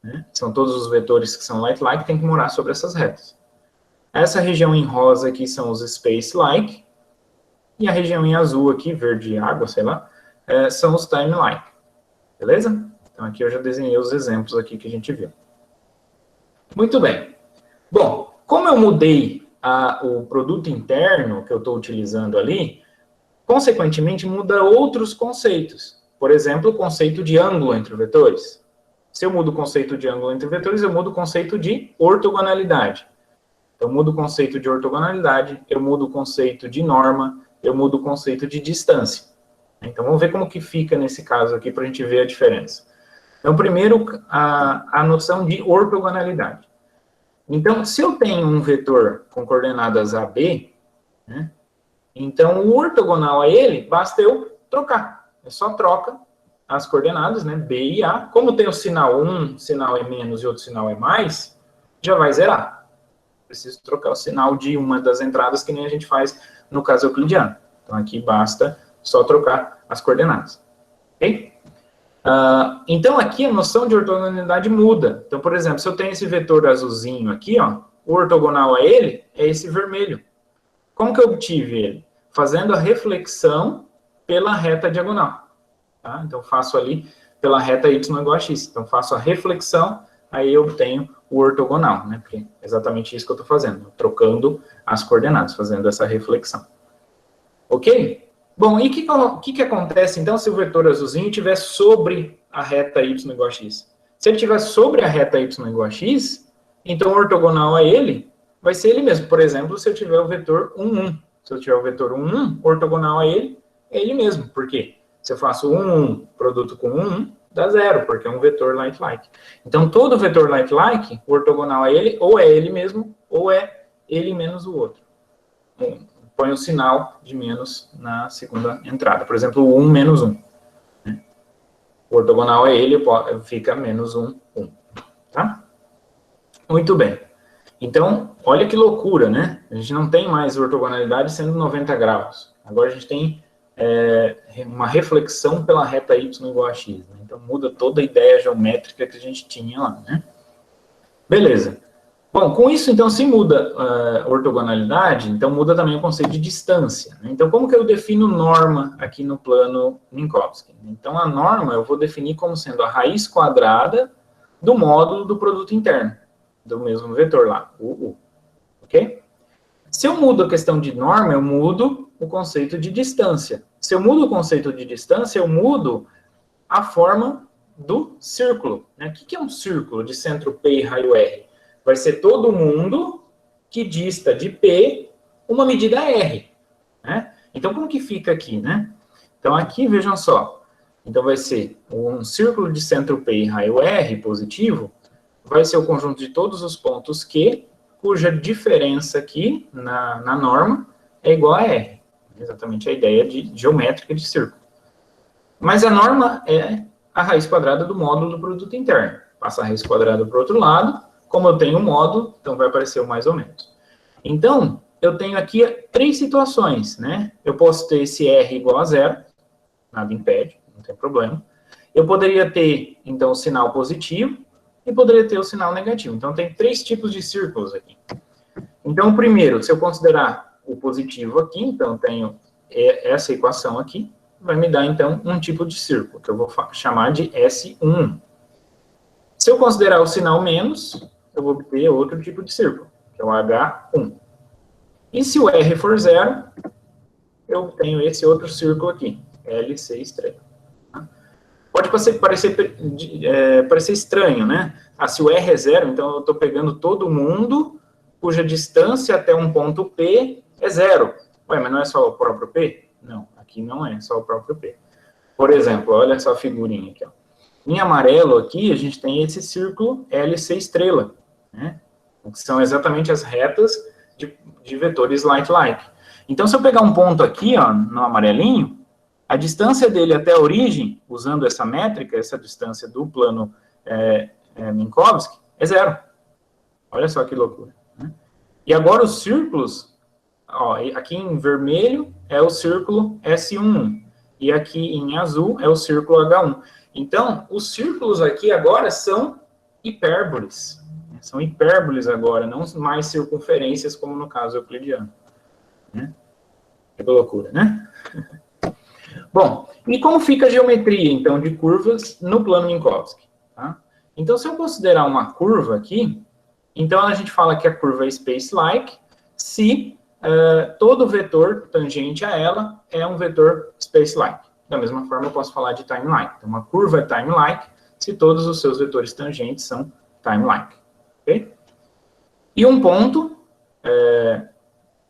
Né? São todos os vetores que são like-like, tem que morar sobre essas retas. Essa região em rosa aqui são os space-like. E a região em azul aqui, verde água, sei lá, são os time-like. Beleza? Então, aqui eu já desenhei os exemplos aqui que a gente viu. Muito bem. Bom, como eu mudei o produto interno que eu estou utilizando ali, consequentemente muda outros conceitos. Por exemplo, o conceito de ângulo entre vetores. Se eu mudo o conceito de ângulo entre vetores, eu mudo o conceito de ortogonalidade. Eu mudo o conceito de ortogonalidade, eu mudo o conceito de norma, eu mudo o conceito de distância. Então, vamos ver como que fica nesse caso aqui, para a gente ver a diferença. Então, primeiro, a noção de ortogonalidade. Então, se eu tenho um vetor com coordenadas AB, né, então, o ortogonal a ele, basta eu trocar. É só troca as coordenadas, né, B e A. Como tem o sinal, um sinal é menos e outro sinal é mais, já vai zerar. Preciso trocar o sinal de uma das entradas, que nem a gente faz no caso euclidiano. Então, aqui basta só trocar as coordenadas. Ok? Então, aqui a noção de ortogonalidade muda. Então, por exemplo, se eu tenho esse vetor azulzinho aqui, ó, o ortogonal a ele é esse vermelho. Como que eu obtive ele? Fazendo a reflexão pela reta diagonal. Tá? Então, faço ali pela reta y igual a x. Então, faço a reflexão, aí eu obtenho o ortogonal, né? Porque é exatamente isso que eu estou fazendo, trocando as coordenadas, fazendo essa reflexão. Ok? Bom, e o que acontece, então, se o vetor azulzinho estiver sobre a reta y igual a x? Se ele estiver sobre a reta y igual a x, então o ortogonal a ele vai ser ele mesmo. Por exemplo, se eu tiver o vetor 1, 1. Se eu tiver o vetor 1, 1, ortogonal a ele é ele mesmo. Por quê? Se eu faço 1, 1, produto com 1, 1, dá 0, porque é um vetor like-like. Então, todo vetor like-like, o ortogonal a ele, ou é ele mesmo, ou é ele menos o outro. Põe o sinal de menos na segunda entrada. Por exemplo, o 1 menos 1. Né? O ortogonal a ele fica menos 1, 1. Tá? Muito bem. Então, olha que loucura, né? A gente não tem mais ortogonalidade sendo 90 graus. Agora a gente tem uma reflexão pela reta y igual a x. Né? Então, muda toda a ideia geométrica que a gente tinha lá, né? Beleza. Bom, com isso, então, se muda a ortogonalidade, então muda também o conceito de distância. Né? Então, como que eu defino norma aqui no plano Minkowski? Então, a norma eu vou definir como sendo a raiz quadrada do módulo do produto interno, do mesmo vetor lá, o U. Ok? Se eu mudo a questão de norma, eu mudo o conceito de distância. Se eu mudo o conceito de distância, eu mudo a forma do círculo. Né? O que é um círculo de centro P e raio R? Vai ser todo mundo que dista de P uma medida R. Né? Então, como que fica aqui? Né? Então, aqui, vejam só. Então, vai ser um círculo de centro P e raio R positivo, vai ser o conjunto de todos os pontos Q, cuja diferença aqui na norma é igual a R. Exatamente a ideia geométrica de círculo. Mas a norma é a raiz quadrada do módulo do produto interno. Passa a raiz quadrada para o outro lado. Como eu tenho um módulo, então vai aparecer o mais ou menos. Então, eu tenho aqui 3 situações, né? Eu posso ter esse R igual a 0, nada impede, não tem problema. Eu poderia ter, então, o sinal positivo e poderia ter o sinal negativo. Então, tem 3 tipos de círculos aqui. Então, primeiro, se eu considerar o positivo aqui, então, tenho essa equação aqui, vai me dar, então, um tipo de círculo, que eu vou chamar de S1. Se eu considerar o sinal menos, eu vou obter outro tipo de círculo, que é o H1. E se o R for 0, eu tenho esse outro círculo aqui, L6,3. Pode parecer estranho, né? Se o R é 0, então eu estou pegando todo mundo cuja distância até um ponto P é 0. Ué, mas não é só o próprio P? Não, aqui não é só o próprio P. Por exemplo, olha só a figurinha aqui, ó. Em amarelo aqui, a gente tem esse círculo LC estrela, né? Que são exatamente as retas de vetores light-like. Então, se eu pegar um ponto aqui, ó, no amarelinho, a distância dele até a origem, usando essa métrica, essa distância do plano Minkowski, é 0. Olha só que loucura, né? E agora os círculos, ó, aqui em vermelho é o círculo S1, e aqui em azul é o círculo H1. Então, os círculos aqui agora são hipérboles. São hipérboles agora, não mais circunferências, como no caso euclidiano. Né? Que loucura, né? Bom, e como fica a geometria, então, de curvas no plano Minkowski? Tá? Então, se eu considerar uma curva aqui, então a gente fala que a curva é space-like se todo vetor tangente a ela é um vetor space-like. Da mesma forma, eu posso falar de time-like. Então, uma curva é time-like se todos os seus vetores tangentes são time-like. Okay? E um ponto,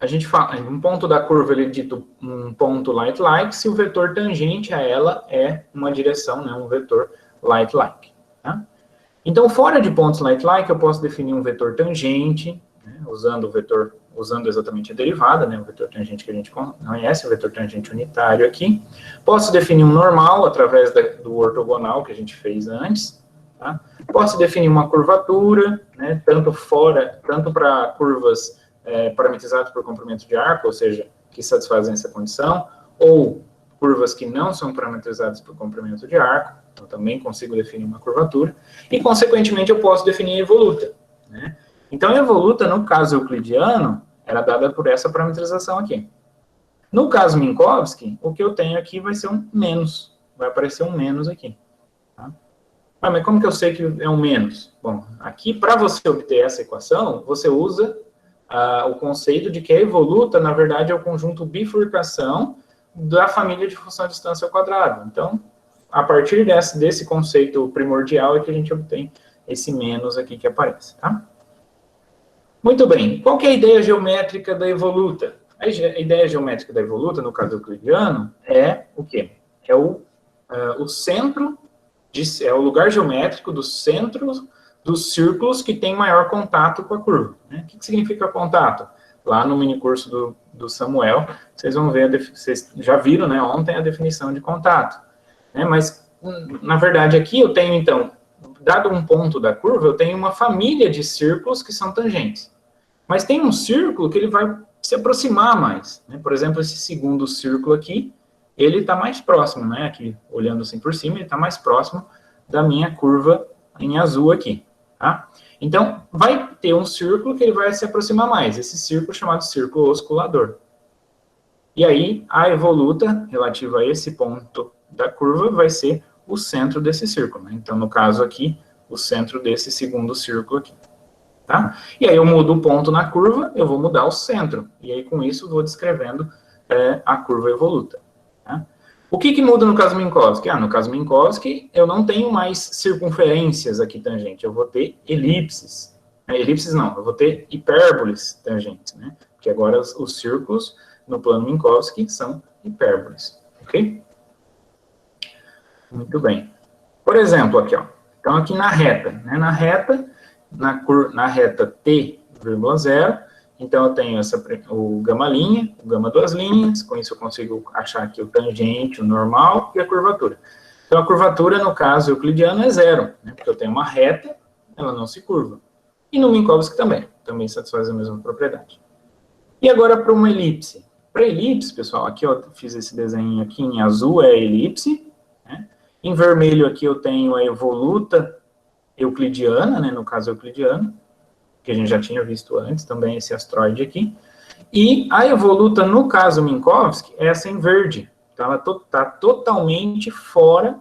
a gente fala, um ponto da curva, ele é dito um ponto light-like se o vetor tangente a ela é uma direção, né, um vetor light-like. Tá? Então, fora de pontos light-like, eu posso definir um vetor tangente, né, usando exatamente a derivada, né, o vetor tangente que a gente conhece, o vetor tangente unitário aqui. Posso definir um normal através do ortogonal que a gente fez antes. Tá? Posso definir uma curvatura, né, tanto para curvas parametrizadas por comprimento de arco, ou seja, que satisfazem essa condição, ou curvas que não são parametrizadas por comprimento de arco, então também consigo definir uma curvatura, e, consequentemente, eu posso definir a evoluta. Né? Então, a evoluta, no caso euclidiano, era dada por essa parametrização aqui. No caso Minkowski, o que eu tenho aqui vai ser um menos, vai aparecer um menos aqui. Tá? Ah, mas como que eu sei que é um menos? Bom, aqui, para você obter essa equação, você usa o conceito de que a evoluta, na verdade, é o conjunto bifurcação da família de função de distância ao quadrado. Então, a partir desse conceito primordial é que a gente obtém esse menos aqui que aparece, tá? Muito bem. Qual que é a ideia geométrica da evoluta? A ideia geométrica da evoluta, no caso euclidiano, é o quê? É o centro, é o lugar geométrico do centro dos círculos que tem maior contato com a curva. Né? O que significa contato? Lá no minicurso do Samuel, vocês vão ver, vocês já viram, né, ontem a definição de contato. Né? Mas, na verdade, aqui eu tenho, então, dado um ponto da curva, eu tenho uma família de círculos que são tangentes. Mas tem um círculo que ele vai se aproximar mais. Né? Por exemplo, esse segundo círculo aqui, ele está mais próximo, né? Aqui, olhando assim por cima, ele está mais próximo da minha curva em azul aqui. Tá? Então, vai ter um círculo que ele vai se aproximar mais. Esse círculo chamado círculo osculador. E aí, a evoluta relativa a esse ponto da curva vai ser o centro desse círculo. Né? Então, no caso aqui, o centro desse segundo círculo aqui. Tá? E aí eu mudo o ponto na curva, eu vou mudar o centro. E aí, com isso, eu vou descrevendo a curva evoluta. Tá? O que muda no caso Minkowski? No caso Minkowski, eu não tenho mais circunferências aqui tangente, eu vou ter elipses. Elipses não, eu vou ter hipérboles tangentes, né? Porque agora os círculos no plano Minkowski são hipérboles, ok? Muito bem. Por exemplo, aqui, ó. Então, aqui na reta, né? Na reta t, 0, então eu tenho o gama linha, o gama duas linhas, com isso eu consigo achar aqui o tangente, o normal e a curvatura. Então a curvatura, no caso euclidiano, é 0, né? Porque eu tenho uma reta, ela não se curva. E no Minkowski também satisfaz a mesma propriedade. E agora para uma elipse. Para elipse, pessoal, aqui eu fiz esse desenho aqui em azul, é a elipse. Né? Em vermelho aqui eu tenho a evoluta euclidiana, né? No caso euclidiano, que a gente já tinha visto antes, também esse astroide aqui. E a evoluta, no caso Minkowski, é essa em verde. Então, ela está totalmente fora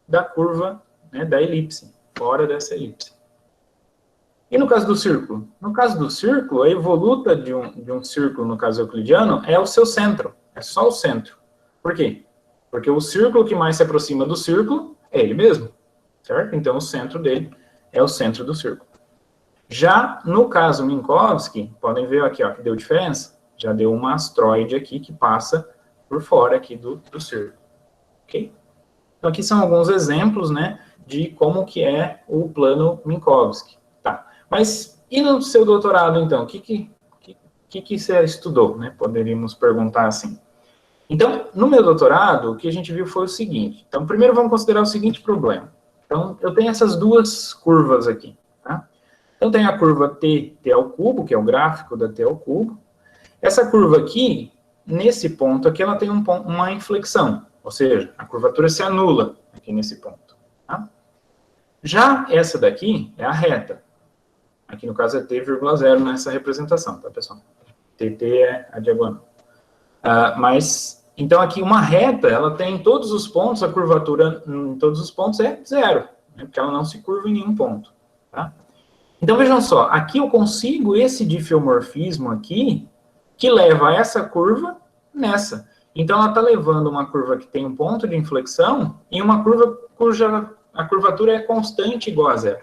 da curva, né, da elipse, fora dessa elipse. E no caso do círculo? No caso do círculo, a evoluta de um círculo, no caso euclidiano, é o seu centro. É só o centro. Por quê? Porque o círculo que mais se aproxima do círculo é ele mesmo, certo? Então, o centro dele é o centro do círculo. Já no caso Minkowski, podem ver aqui, ó, que deu diferença. Já deu uma astroide aqui que passa por fora aqui do círculo, ok? Então, aqui são alguns exemplos, né, de como que é o plano Minkowski, tá? Mas, e no seu doutorado, então, o que você estudou, né? Poderíamos perguntar assim. Então, no meu doutorado, o que a gente viu foi o seguinte. Então, primeiro vamos considerar o seguinte problema. Então, eu tenho essas duas curvas aqui, tá? Então, tem a curva t ao cubo, que é o gráfico da t ao cubo. Essa curva aqui, nesse ponto aqui, ela tem uma inflexão, ou seja, a curvatura se anula aqui nesse ponto, tá? Já essa daqui é a reta. Aqui, no caso, é t,0 nessa representação, tá, pessoal? tt é a diagonal. Mas, então, aqui, uma reta, ela tem em todos os pontos, a curvatura em todos os pontos é 0, né, porque ela não se curva em nenhum ponto, tá? Então, vejam só, aqui eu consigo esse difiomorfismo aqui, que leva essa curva nessa. Então, ela está levando uma curva que tem um ponto de inflexão em uma curva cuja a curvatura é constante igual a 0.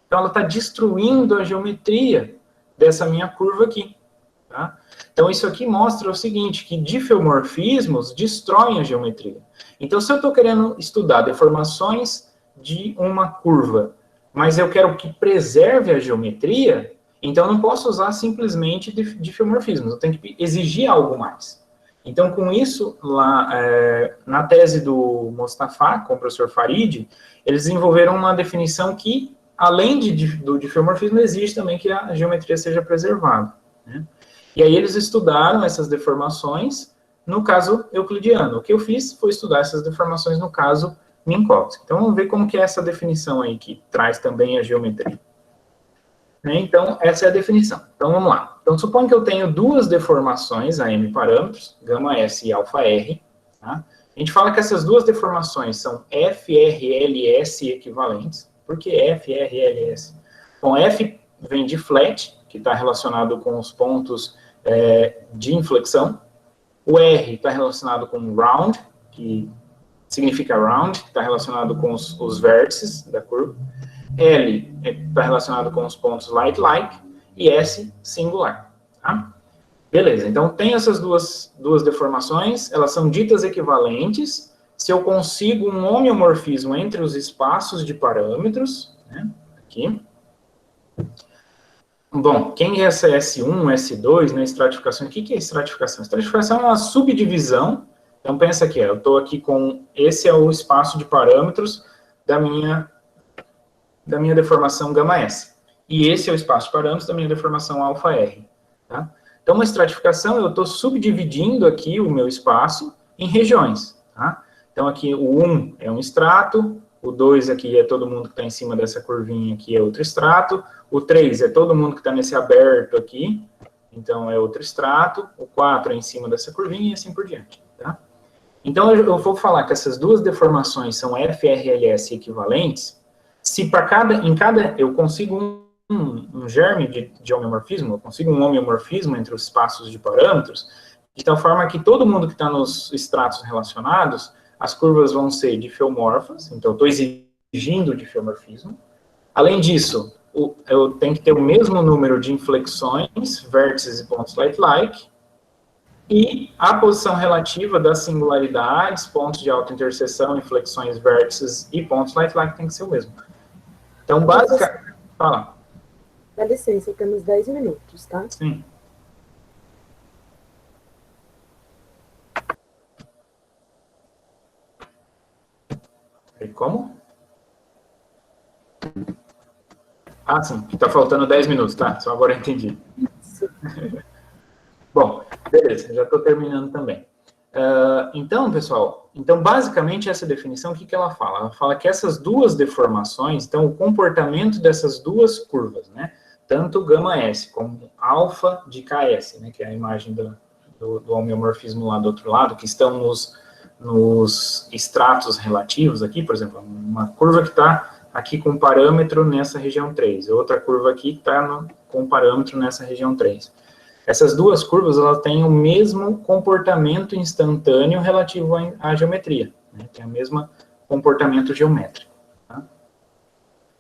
Então, ela está destruindo a geometria dessa minha curva aqui, tá? Então, isso aqui mostra o seguinte, que difiomorfismos destroem a geometria. Então, se eu estou querendo estudar deformações de uma curva, mas eu quero que preserve a geometria, então eu não posso usar simplesmente difiomorfismos, eu tenho que exigir algo mais. Então, com isso, lá na tese do Mostafa, com o professor Farid, eles desenvolveram uma definição que, além do difiomorfismo, exige também que a geometria seja preservada, né? E aí eles estudaram essas deformações no caso euclidiano. O que eu fiz foi estudar essas deformações no caso Minkowski. Então, vamos ver como que é essa definição aí, que traz também a geometria. Então, essa é a definição. Então, vamos lá. Então, suponha que eu tenho duas deformações a m parâmetros, gama S e alfa R. Tá? A gente fala que essas duas deformações são FRLS equivalentes. Por que FRLS? Bom, F vem de flat, que está relacionado com os pontos de inflexão. O R está relacionado com round, que significa round, que está relacionado com os vértices da curva. L está relacionado com os pontos like, e S, singular. Tá? Beleza, então tem essas duas deformações, elas são ditas equivalentes, se eu consigo um homeomorfismo entre os espaços de parâmetros, né, aqui. Bom, quem é essa S1, S2, né, estratificação? O que é estratificação? Estratificação é uma subdivisão. Então, pensa aqui, eu estou aqui com... Esse é o espaço de parâmetros da minha deformação gama S. E esse é o espaço de parâmetros da minha deformação alfa R. Tá? Então, uma estratificação, eu estou subdividindo aqui o meu espaço em regiões. Tá? Então, aqui o 1 é um estrato, o 2 aqui é todo mundo que está em cima dessa curvinha aqui, é outro estrato, o 3 é todo mundo que está nesse aberto aqui, então é outro estrato, o 4 é em cima dessa curvinha e assim por diante. Tá? Então, eu vou falar que essas duas deformações são FRLS equivalentes, se em cada eu consigo um germe de homeomorfismo, eu consigo um homeomorfismo entre os espaços de parâmetros, de tal forma que todo mundo que está nos estratos relacionados, as curvas vão ser difiomorfas, então eu estou exigindo difiomorfismo. Além disso, eu tenho que ter o mesmo número de inflexões, vértices e pontos like, e a posição relativa das singularidades, pontos de alta interseção, inflexões, vértices e pontos like tem que ser o mesmo. Então, basicamente... Fala. Dá licença, temos 10 minutos, tá? Sim. E como? Ah, sim, que tá faltando 10 minutos, tá? Só agora eu entendi. Bom, beleza, já estou terminando também. Então, pessoal, basicamente essa definição, o que ela fala? Ela fala que essas duas deformações, então o comportamento dessas duas curvas, né? Tanto gama S como alfa de KS, né? Que é a imagem do homeomorfismo lá do outro lado, que estão nos estratos relativos aqui, por exemplo, uma curva que está aqui com parâmetro nessa região 3, outra curva aqui que está com parâmetro nessa região 3. Essas duas curvas, elas têm o mesmo comportamento instantâneo relativo à geometria, né? Tem a mesma comportamento geométrico. Tá?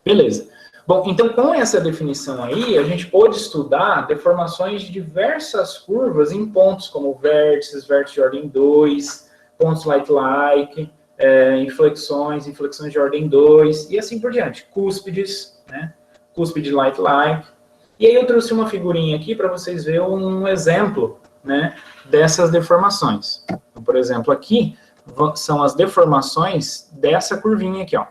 Beleza. Bom, então com essa definição aí, a gente pôde estudar deformações de diversas curvas em pontos como vértices, vértices de ordem 2, pontos like-like, inflexões de ordem 2, e assim por diante. Cúspides, né? Cúspide like-like. E aí eu trouxe uma figurinha aqui para vocês verem um exemplo, né, dessas deformações. Então, por exemplo, aqui são as deformações dessa curvinha aqui, ó.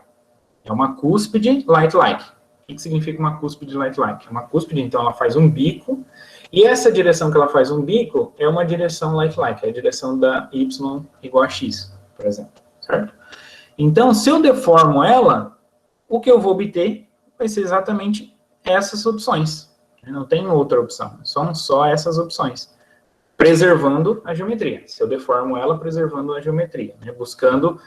É uma cúspide like-like. O que significa uma cúspide like-like? Uma cúspide, então, ela faz um bico, e essa direção que ela faz um bico é uma direção like-like, é a direção da y igual a x, por exemplo, certo? Então, se eu deformo ela, o que eu vou obter vai ser exatamente essas opções. Não tem outra opção, são só essas opções, preservando a geometria. Se eu deformo ela, preservando a geometria, né? Buscando...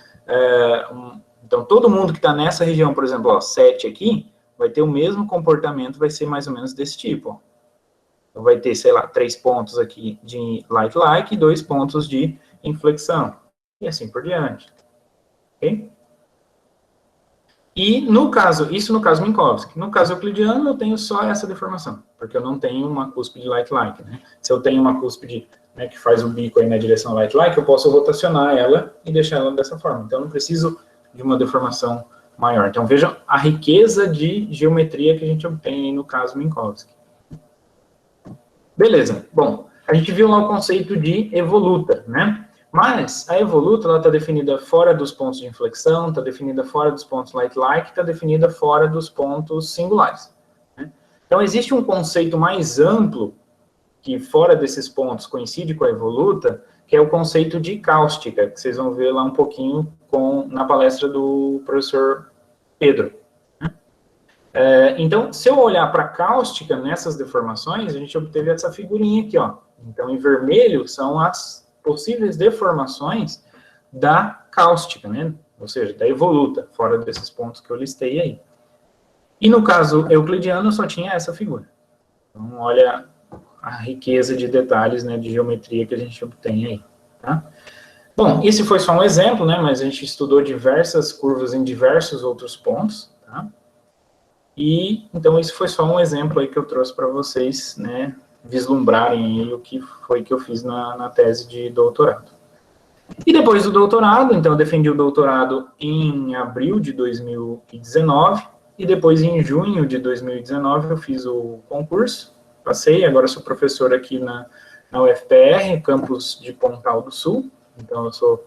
Então, todo mundo que está nessa região, por exemplo, ó, 7 aqui, vai ter o mesmo comportamento, vai ser mais ou menos desse tipo. Ó. Então, vai ter, sei lá, 3 pontos aqui de like-like e 2 pontos de inflexão. E assim por diante. Ok? E, no caso, isso no caso Minkowski. No caso euclidiano, eu tenho só essa deformação, porque eu não tenho uma cúspide like-like, né? Se eu tenho uma cúspide, né, que faz o bico aí na direção like-like, eu posso rotacionar ela e deixar ela dessa forma. Então, eu não preciso de uma deformação maior. Então, vejam a riqueza de geometria que a gente obtém aí no caso Minkowski. Beleza. Bom, a gente viu lá o conceito de evoluta, né? Mas a evoluta, ela está definida fora dos pontos de inflexão, está definida fora dos pontos like-like, está definida fora dos pontos singulares. Né? Então, existe um conceito mais amplo, que fora desses pontos coincide com a evoluta, que é o conceito de cáustica, que vocês vão ver lá um pouquinho na palestra do professor Pedro. Então, se eu olhar para a cáustica nessas deformações, a gente obteve essa figurinha aqui, ó. Então, em vermelho são as possíveis deformações da cáustica, né? Ou seja, da evoluta, fora desses pontos que eu listei aí. E no caso euclidiano, só tinha essa figura. Então, olha a riqueza de detalhes, né, de geometria que a gente obtém aí, tá? Bom, esse foi só um exemplo, né, mas a gente estudou diversas curvas em diversos outros pontos, tá? E, então, isso foi só um exemplo aí que eu trouxe para vocês, né, vislumbrarem aí o que foi que eu fiz na tese de doutorado. E depois do doutorado, então eu defendi o doutorado em abril de 2019, e depois em junho de 2019 eu fiz o concurso, passei, agora sou professor aqui na UFPR, campus de Pontal do Sul, então eu sou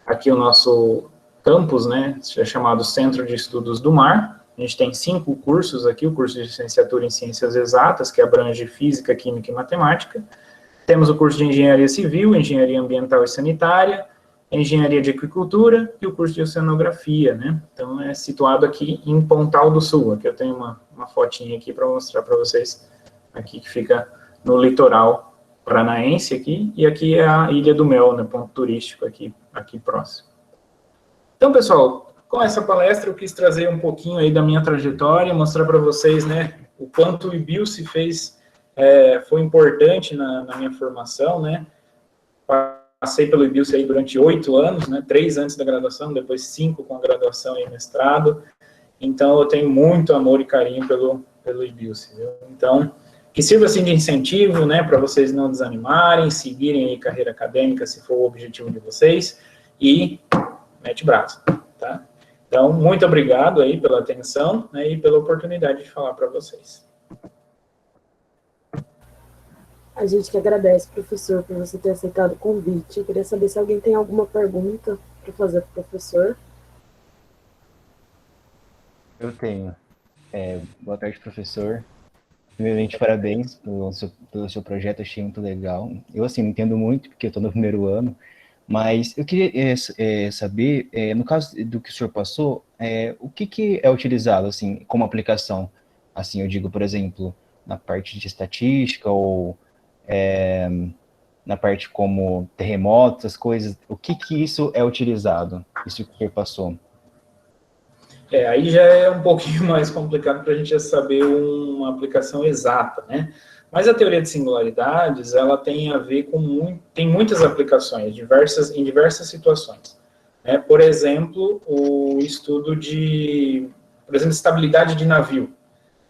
aqui o nosso campus, né, é chamado Centro de Estudos do Mar. A gente tem 5 cursos aqui, o curso de licenciatura em Ciências Exatas, que abrange Física, Química e Matemática. Temos o curso de Engenharia Civil, Engenharia Ambiental e Sanitária, Engenharia de Aquicultura e o curso de Oceanografia, né? Então, é situado aqui em Pontal do Sul. Aqui eu tenho uma fotinha aqui para mostrar para vocês, aqui que fica no litoral paranaense aqui, e aqui é a Ilha do Mel, né, ponto turístico aqui próximo. Então, pessoal, com essa palestra eu quis trazer um pouquinho aí da minha trajetória, mostrar para vocês, né, o quanto o IBILSE foi importante na minha formação, né. Passei pelo IBILSE aí durante 8 anos, né, 3 antes da graduação, depois 5 com a graduação e mestrado. Então eu tenho muito amor e carinho pelo IBILSE, viu? Então, que sirva assim de incentivo, né, para vocês não desanimarem, seguirem aí carreira acadêmica, se for o objetivo de vocês, e mete braço, tá? Então, muito obrigado aí pela atenção, né, e pela oportunidade de falar para vocês. A gente que agradece, professor, por você ter aceitado o convite. Eu queria saber se alguém tem alguma pergunta para fazer para o professor. Eu tenho. Boa tarde, professor. Primeiramente, parabéns pelo seu projeto, achei muito legal. Eu, assim, não entendo muito, porque eu estou no primeiro ano, mas eu queria saber, no caso do que o senhor passou, o que é utilizado, assim, como aplicação? Assim, eu digo, por exemplo, na parte de estatística ou na parte como terremotos, as coisas, o que isso é utilizado, isso que o senhor passou? Aí já é um pouquinho mais complicado para a gente saber uma aplicação exata, né? Mas a teoria de singularidades, ela tem a ver com tem muitas aplicações, em diversas situações. Por exemplo, o estudo por exemplo, estabilidade de navio.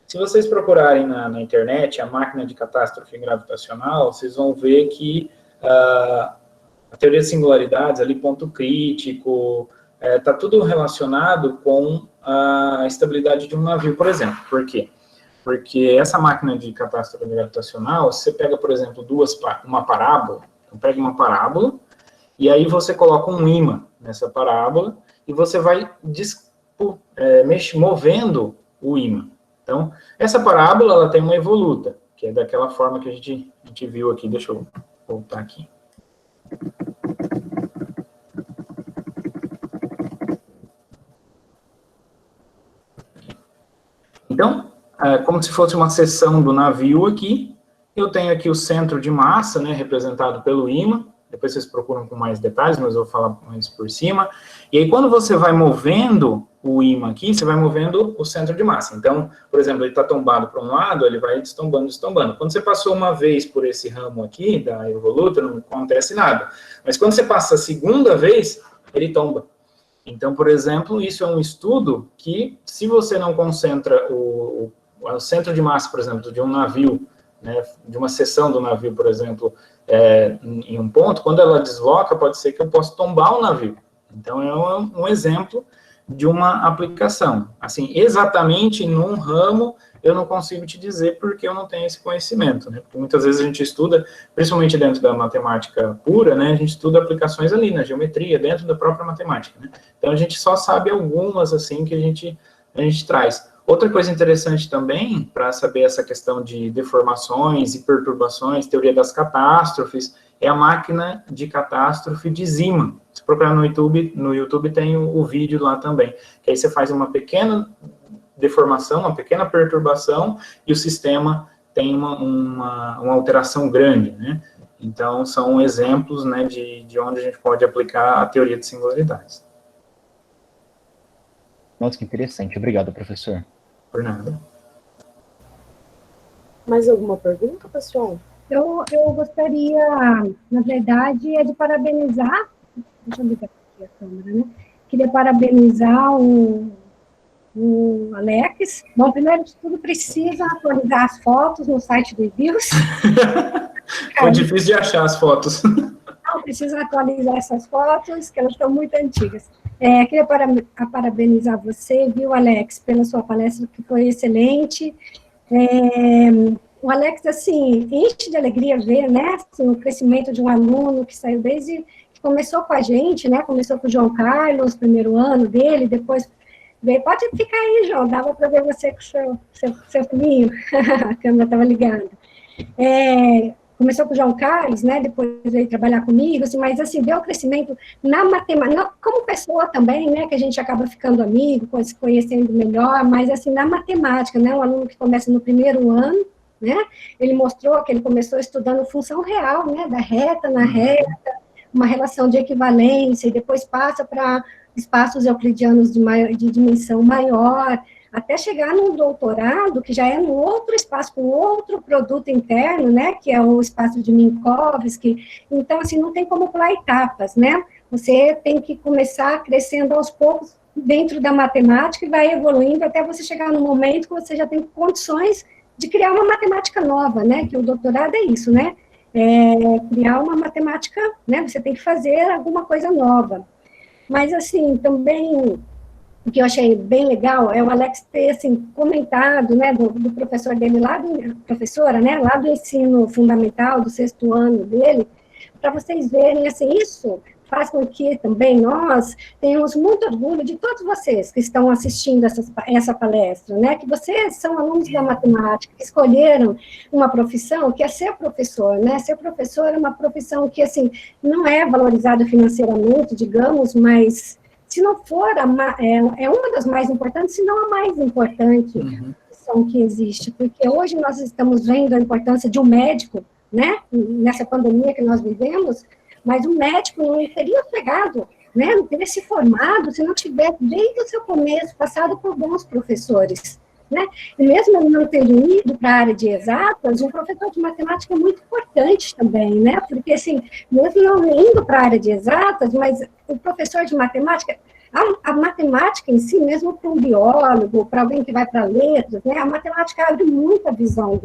Se vocês procurarem na internet a máquina de catástrofe gravitacional, vocês vão ver que a teoria de singularidades, ali, ponto crítico, está tudo relacionado com a estabilidade de um navio, por exemplo. Por quê? Porque essa máquina de catástrofe gravitacional, se você pega, por exemplo, uma parábola, então pega uma parábola, e aí você coloca um ímã nessa parábola, e você vai movendo o ímã. Então, essa parábola, ela tem uma evoluta, que é daquela forma que a gente viu aqui. Deixa eu voltar aqui. Então, como se fosse uma seção do navio aqui, eu tenho aqui o centro de massa, né, representado pelo ímã. Depois vocês procuram com mais detalhes, mas eu vou falar mais por cima. E aí, quando você vai movendo o ímã aqui, você vai movendo o centro de massa. Então, por exemplo, ele está tombado para um lado, ele vai destombando, destombando. Quando você passou uma vez por esse ramo aqui, da evoluta, não acontece nada. Mas quando você passa a segunda vez, ele tomba. Então, por exemplo, isso é um estudo que, se você não concentra o centro de massa, por exemplo, de um navio, né, de uma seção do navio, por exemplo, em um ponto, quando ela desloca, pode ser que eu possa tombar o navio. Então, é um exemplo de uma aplicação. Assim, exatamente num ramo, eu não consigo te dizer porque eu não tenho esse conhecimento, né? Porque muitas vezes a gente estuda, principalmente dentro da matemática pura, né? A gente estuda aplicações ali na geometria, dentro da própria matemática, né? Então, a gente só sabe algumas, assim, que a gente traz. Outra coisa interessante também, para saber essa questão de deformações e perturbações, teoria das catástrofes, é a máquina de catástrofe de Zeeman. Se procurar no YouTube tem o vídeo lá também. Que aí você faz uma pequena deformação, uma pequena perturbação, e o sistema tem uma alteração grande, né? Então, são exemplos, né, de onde a gente pode aplicar a teoria de singularidades. Nossa, que interessante. Obrigado, professor. Por nada. Mais alguma pergunta, pessoal? Eu gostaria, na verdade, de parabenizar, deixa eu ligar aqui a câmera, né? Queria parabenizar o Alex. Bom, primeiro de tudo, precisa atualizar as fotos no site do Envios. Foi difícil de achar as fotos. Não, precisa atualizar essas fotos, que elas estão muito antigas. Queria parabenizar você, viu, Alex, pela sua palestra, que foi excelente. O Alex, assim, enche de alegria ver, né, assim, o crescimento de um aluno que saiu desde que começou com a gente, né, começou com o João Carlos, primeiro ano dele, depois veio, pode ficar aí, João, dava para ver você com o seu filhinho, a câmera estava ligada. Começou com o João Carlos, né, depois veio trabalhar comigo, assim, mas, assim, deu crescimento na matemática, como pessoa também, né, que a gente acaba ficando amigo, se conhecendo melhor, mas, assim, na matemática, né, um aluno que começa no primeiro ano, né, ele mostrou que ele começou estudando função real, né, da reta na reta, uma relação de equivalência, e depois passa para espaços euclidianos de dimensão maior, até chegar num doutorado, que já é no outro espaço, com outro produto interno, né, que é o espaço de Minkowski. Então, assim, não tem como pular etapas, né, você tem que começar crescendo aos poucos dentro da matemática e vai evoluindo até você chegar no momento que você já tem condições de criar uma matemática nova, né, que o doutorado é isso, né, criar uma matemática, né, você tem que fazer alguma coisa nova. Mas, assim, também, o que eu achei bem legal é o Alex ter, assim, comentado, né, do professor dele professora, né, lá do ensino fundamental, do 6º ano dele, para vocês verem, assim, isso faz com que também nós tenhamos muito orgulho de todos vocês que estão assistindo essa palestra, né, que vocês são alunos da matemática, que escolheram uma profissão que é ser professor, né, ser professor é uma profissão que, assim, não é valorizada financeiramente, digamos, mas se não for, é uma das mais importantes, se não a mais importante profissão que existe, porque hoje nós estamos vendo a importância de um médico, né, nessa pandemia que nós vivemos, mas o médico não teria chegado, né, não teria se formado se não tivesse, desde o seu começo, passado por bons professores, né? E mesmo eu não tendo ido para a área de exatas, um professor de matemática é muito importante também, né? Porque, assim, mesmo não indo para a área de exatas, mas o professor de matemática, a matemática em si, mesmo para um biólogo, para alguém que vai para letras, né? A matemática abre muita visão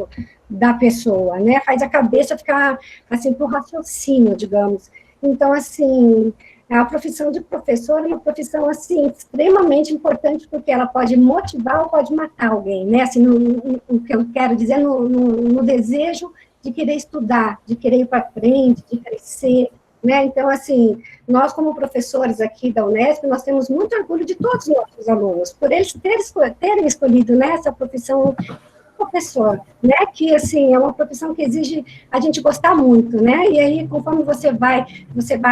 da pessoa, né? Faz a cabeça ficar, assim, para o raciocínio, digamos. Então, assim, a profissão de professor é uma profissão, assim, extremamente importante, porque ela pode motivar ou pode matar alguém, né? Assim, o que eu quero dizer, no desejo de querer estudar, de querer ir para frente, de crescer, né? Então, assim, nós, como professores aqui da Unesp, nós temos muito orgulho de todos os nossos alunos, por eles terem escolhido, né, essa profissão professor, né, que, assim, é uma profissão que exige a gente gostar muito, né, e aí, conforme você vai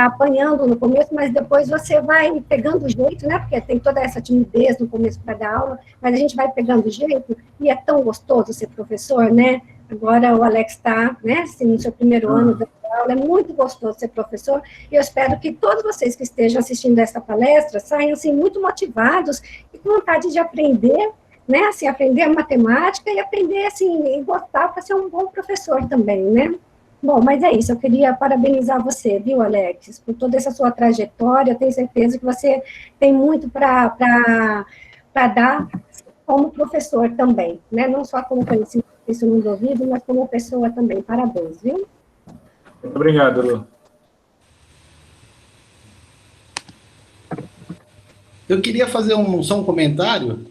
apanhando no começo, mas depois você vai pegando o jeito, né, porque tem toda essa timidez no começo para dar aula, mas a gente vai pegando o jeito, e é tão gostoso ser professor, né, agora o Alex está, né, assim, no seu primeiro ano da aula, é muito gostoso ser professor, e eu espero que todos vocês que estejam assistindo essa palestra saiam, assim, muito motivados e com vontade de aprender, né, assim, aprender matemática e aprender, assim, e gostar para ser um bom professor também, né. Bom, mas é isso, eu queria parabenizar você, viu, Alex, por toda essa sua trajetória, eu tenho certeza que você tem muito para dar como professor também, né, não só como conhecimento no mundo ouvido, mas como pessoa também, parabéns, viu. Muito obrigado, Lu. Eu queria fazer só um comentário.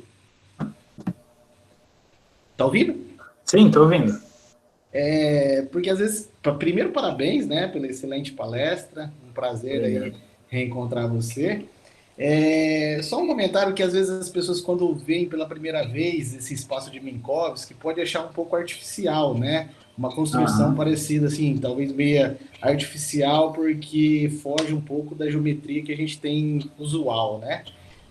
Tá ouvindo? Sim, estou ouvindo. Porque às vezes, primeiro, parabéns, né, pela excelente palestra, um prazer aí reencontrar você. Só um comentário que às vezes as pessoas, quando veem pela primeira vez esse espaço de Minkowski, pode achar um pouco artificial, né? Uma construção parecida, assim, talvez meio artificial, porque foge um pouco da geometria que a gente tem usual, né?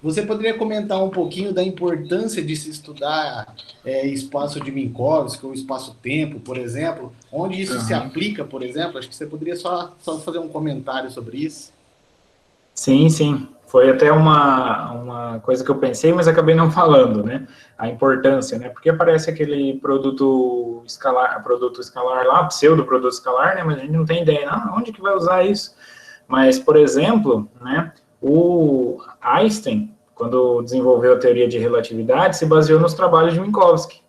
Você poderia comentar um pouquinho da importância de se estudar espaço de Minkowski ou espaço-tempo, por exemplo, onde isso se aplica, por exemplo? Acho que você poderia só fazer um comentário sobre isso. Sim, sim. Foi até uma coisa que eu pensei, mas acabei não falando, né? A importância, né? Porque aparece aquele produto escalar lá, pseudo-produto escalar, né? Mas a gente não tem ideia, onde que vai usar isso? Mas, por exemplo, né? O Einstein, quando desenvolveu a teoria de relatividade, se baseou nos trabalhos de Minkowski.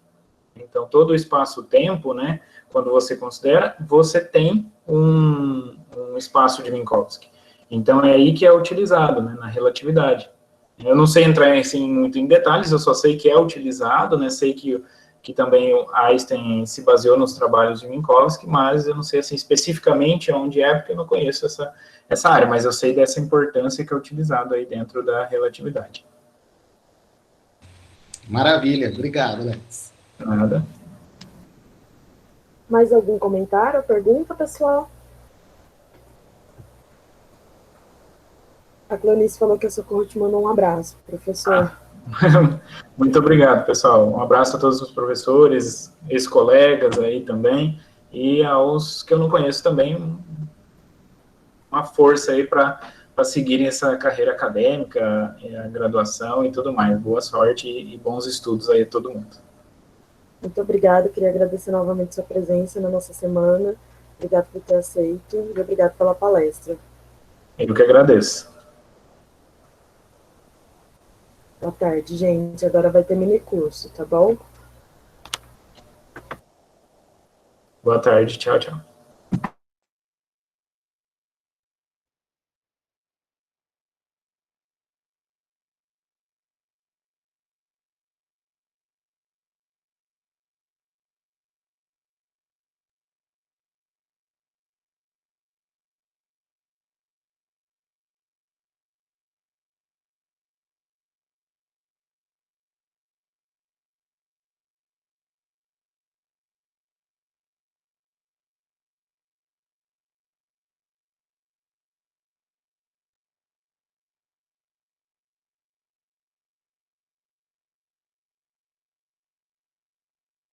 Então, todo o espaço-tempo, né? Quando você considera, você tem um espaço de Minkowski. Então, é aí que é utilizado, né, na relatividade. Eu não sei entrar assim, muito em detalhes, eu só sei que é utilizado, né, sei que também o Einstein se baseou nos trabalhos de Minkowski, mas eu não sei assim, especificamente onde é, porque eu não conheço essa área, mas eu sei dessa importância que é utilizado aí dentro da relatividade. Maravilha, obrigado, Alex. Nada. Mais algum comentário ou pergunta, pessoal? A Clonice falou que a Socorro te mandou um abraço, professor. Muito obrigado, pessoal. Um abraço a todos os professores, ex-colegas aí também, e aos que eu não conheço também, uma força aí para seguirem essa carreira acadêmica, a graduação e tudo mais. Boa sorte e bons estudos aí a todo mundo. Muito obrigada, queria agradecer novamente sua presença na nossa semana. Obrigado por ter aceito e obrigado pela palestra. Eu que agradeço. Boa tarde, gente. Agora vai ter mini curso, tá bom? Boa tarde, tchau, tchau.